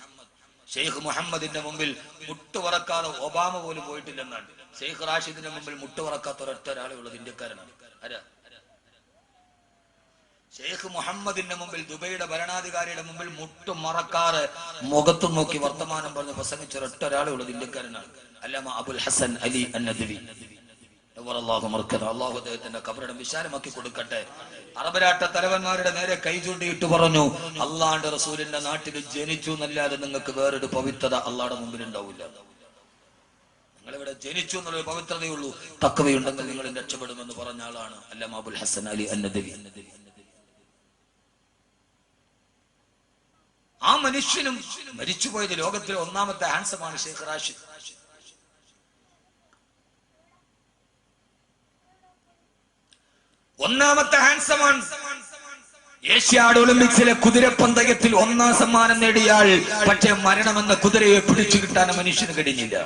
ഷെയ്ഖ് മുഹമ്മദിന്റെ മുമ്പിൽ മുട്ടുവറക്കാതെ ഒബാമ പോലും പോയിട്ടില്ലെന്നാണ്. ഷെയ്ഖ് റാഷിദിന്റെ മുമ്പിൽ മുട്ടുവറക്കാത്ത ഒരൊറ്റ ഒരാളെ ഉള്ളത് ഇന്ത്യക്കാരനാണ്. ആരാ? ഷെയ്ഖ് മുഹമ്മദിന്റെ മുമ്പിൽ, ദുബൈയുടെ ഭരണാധികാരിയുടെ മുമ്പിൽ മുട്ടു മറക്കാറ് മുഖത്തു നോക്കി വർത്തമാനം പറഞ്ഞ് പ്രസംഗിച്ച ഒരൊറ്റ ഒരാളെ ഉള്ളത് ഇന്ത്യക്കാരനാണ്. അല്ലാമ അബുൽ ഹസൻ അലി അന്നദവി. അള്ളാഹു അദ്ദേഹത്തിന്റെ ഖബറിടം വിശാലമാക്കി കൊടുക്കട്ടെ. അറബ് രാഷ്ട്ര തലവന്മാരുടെ നേരെ കൈ ചൂണ്ടിയിട്ട് പറഞ്ഞു, അള്ളാന്റെ റസൂലിന്റെ നാട്ടിൽ ജനിച്ചു എന്നല്ലാതെ നിങ്ങൾക്ക് വേറൊരു പവിത്രത അള്ളാഹുടെ മുമ്പിൽ ഉണ്ടാവില്ല. നിങ്ങളിവിടെ ജനിച്ചു എന്നുള്ളൊരു പവിത്രതയുള്ളൂ, തഖ്വയുണ്ടെങ്കിൽ നിങ്ങൾ രക്ഷപ്പെടുമെന്ന് പറഞ്ഞ ആളാണ് അല്ലാമ അബുൽ ഹസൻ അലി അന്നദവി. ആ മനുഷ്യനും മരിച്ചുപോയത് ലോകത്തിലെ 1ാമത്തെ ഹാൻസമാണ് ഷെയ്ഖ് റാഷിദ്. ഒന്നാമത്തെ ഹാൻസമാണ്. ഏഷ്യാഡ് ഒളിമ്പിക്സിലെ കുതിരപ്പന്തയത്തിൽ 1ാം സമ്മാനം നേടിയാൽ പക്ഷേ മരണമെന്ന കുതിരയെ പിടിച്ചു കിട്ടാൻ മനുഷ്യന് കഴിഞ്ഞില്ല.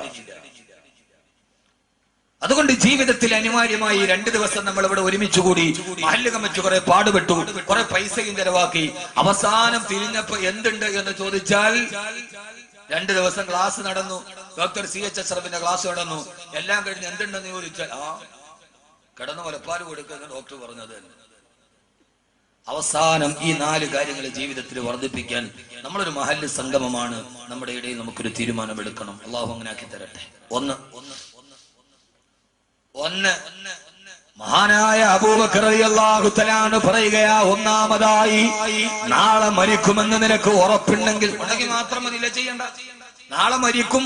അതുകൊണ്ട് ജീവിതത്തിൽ അനിവാര്യമായി 2 ദിവസം നമ്മൾ ഇവിടെ ഒരുമിച്ച് കൂടി മഹല്ല് കമ്മിറ്റി കുറെ പാടുപെട്ടു, കുറെ പൈസയും ചെലവാക്കി. അവസാനം തിരിഞ്ഞപ്പോ എന്തുണ്ട് എന്ന് ചോദിച്ചാൽ 2 ദിവസം ക്ലാസ് നടന്നു, ഡോക്ടർ CH അഷ്റഫിന്റെ ക്ലാസ് നടന്നു. എല്ലാം കഴിഞ്ഞ് എന്തുണ്ടെന്ന് ചോദിച്ചാൽ കിടന്ന് മുലപ്പാൽ കൊടുക്കുന്ന ഡോക്ടർ പറഞ്ഞത് തന്നെ. അവസാനം ഈ 4 കാര്യങ്ങൾ ജീവിതത്തിൽ വർദ്ധിപ്പിക്കാൻ നമ്മളൊരു മഹല്ല് സംഗമമാണ്, നമ്മുടെ ഇടയിൽ നമുക്കൊരു തീരുമാനമെടുക്കണം. അള്ളാഹു അങ്ങനെ ആക്കി തരട്ടെ. ഒന്ന് മഹാനായ അബൂബക്കർ റളിയല്ലാഹു തആല അൻഹു പറയുകയാ, ഒന്നാമതായി നാളെ മരിക്കുമെന്ന് നിനക്ക് ഉറപ്പുണ്ടെങ്കിൽ മാത്രം മതിയില്ല ചെയ്യണ്ട. നാളെ മരിക്കും,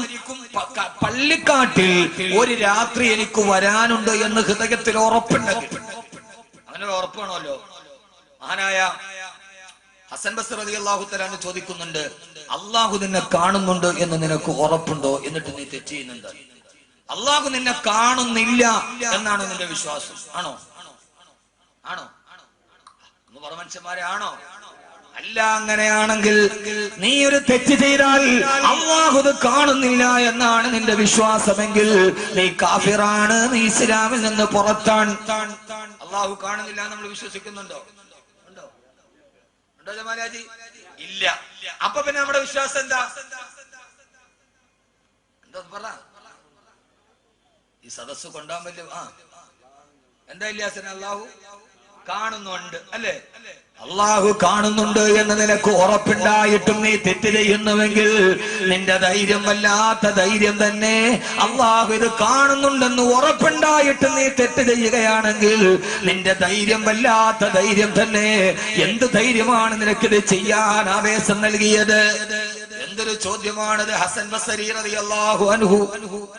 പള്ളിക്കാട്ടിൽ ഒരു രാത്രി എനിക്ക് വരാനുണ്ട് എന്ന് ഹൃദയത്തിൽ ഉറപ്പുണ്ടെങ്കിൽ, അങ്ങനെ ഒരു ഉറപ്പാണല്ലോ. മഹാനായ ഹസൻ ബസ്രി റളിയല്ലാഹു തആല അൻഹു ചോദിക്കുന്നുണ്ട്, അള്ളാഹു നിന്നെ കാണുന്നുണ്ട് എന്ന് നിനക്ക് ഉറപ്പുണ്ടോ? എന്നിട്ട് നീ തെറ്റ് ചെയ്യുന്നുണ്ട്. അള്ളാഹു നിന്നെ കാണുന്നില്ല എന്നാണ് നിന്റെ വിശ്വാസം? ആണോ? എന്ന് പറ മനുഷ്യന്മാരെ, ആണോ? അല്ല. അങ്ങനെയാണെങ്കിൽ നീ ഒരു തെറ്റ് ചെയ്താൽ അള്ളാഹു ഇത് കാണുന്നില്ല എന്നാണ് നിന്റെ വിശ്വാസമെങ്കിൽ നീ കാഫിറാണ്, നീ ഇസ്ലാമിൽ നിന്ന് പുറത്താണ്. അള്ളാഹു കാണുന്നില്ല നമ്മൾ വിശ്വസിക്കുന്നുണ്ടോ? ഉണ്ടോ ജമാലാജി? ഇല്ല. അപ്പൊ പിന്നെ നമ്മുടെ വിശ്വാസം എന്താ പറ. ഈ സദസ്സ് കൊണ്ടാൻ പറ്റും. എന്താ ഇല്ലാസന? അള്ളാഹു കാണുന്നുണ്ട് അല്ലേ? അള്ളാഹു കാണുന്നുണ്ട് എന്ന് നിനക്ക് ഉറപ്പുണ്ടായിട്ടും നീ തെറ്റ് ചെയ്യുന്നുവെങ്കിൽ നിന്റെ ധൈര്യം വല്ലാത്ത ധൈര്യം തന്നെ. അള്ളാഹു ഇത് കാണുന്നുണ്ടെന്ന് ഉറപ്പുണ്ടായിട്ടും നീ തെറ്റ് ചെയ്യുകയാണെങ്കിൽ നിന്റെ ധൈര്യം വല്ലാത്ത ധൈര്യം തന്നെ. എന്ത് ധൈര്യമാണ് നിനക്കിത് ചെയ്യാൻ ആവേശം നൽകിയത്? എന്തൊരു ചോദ്യമാണത്. ഹസൻ ബസ്രി റളിയല്ലാഹു അൻഹു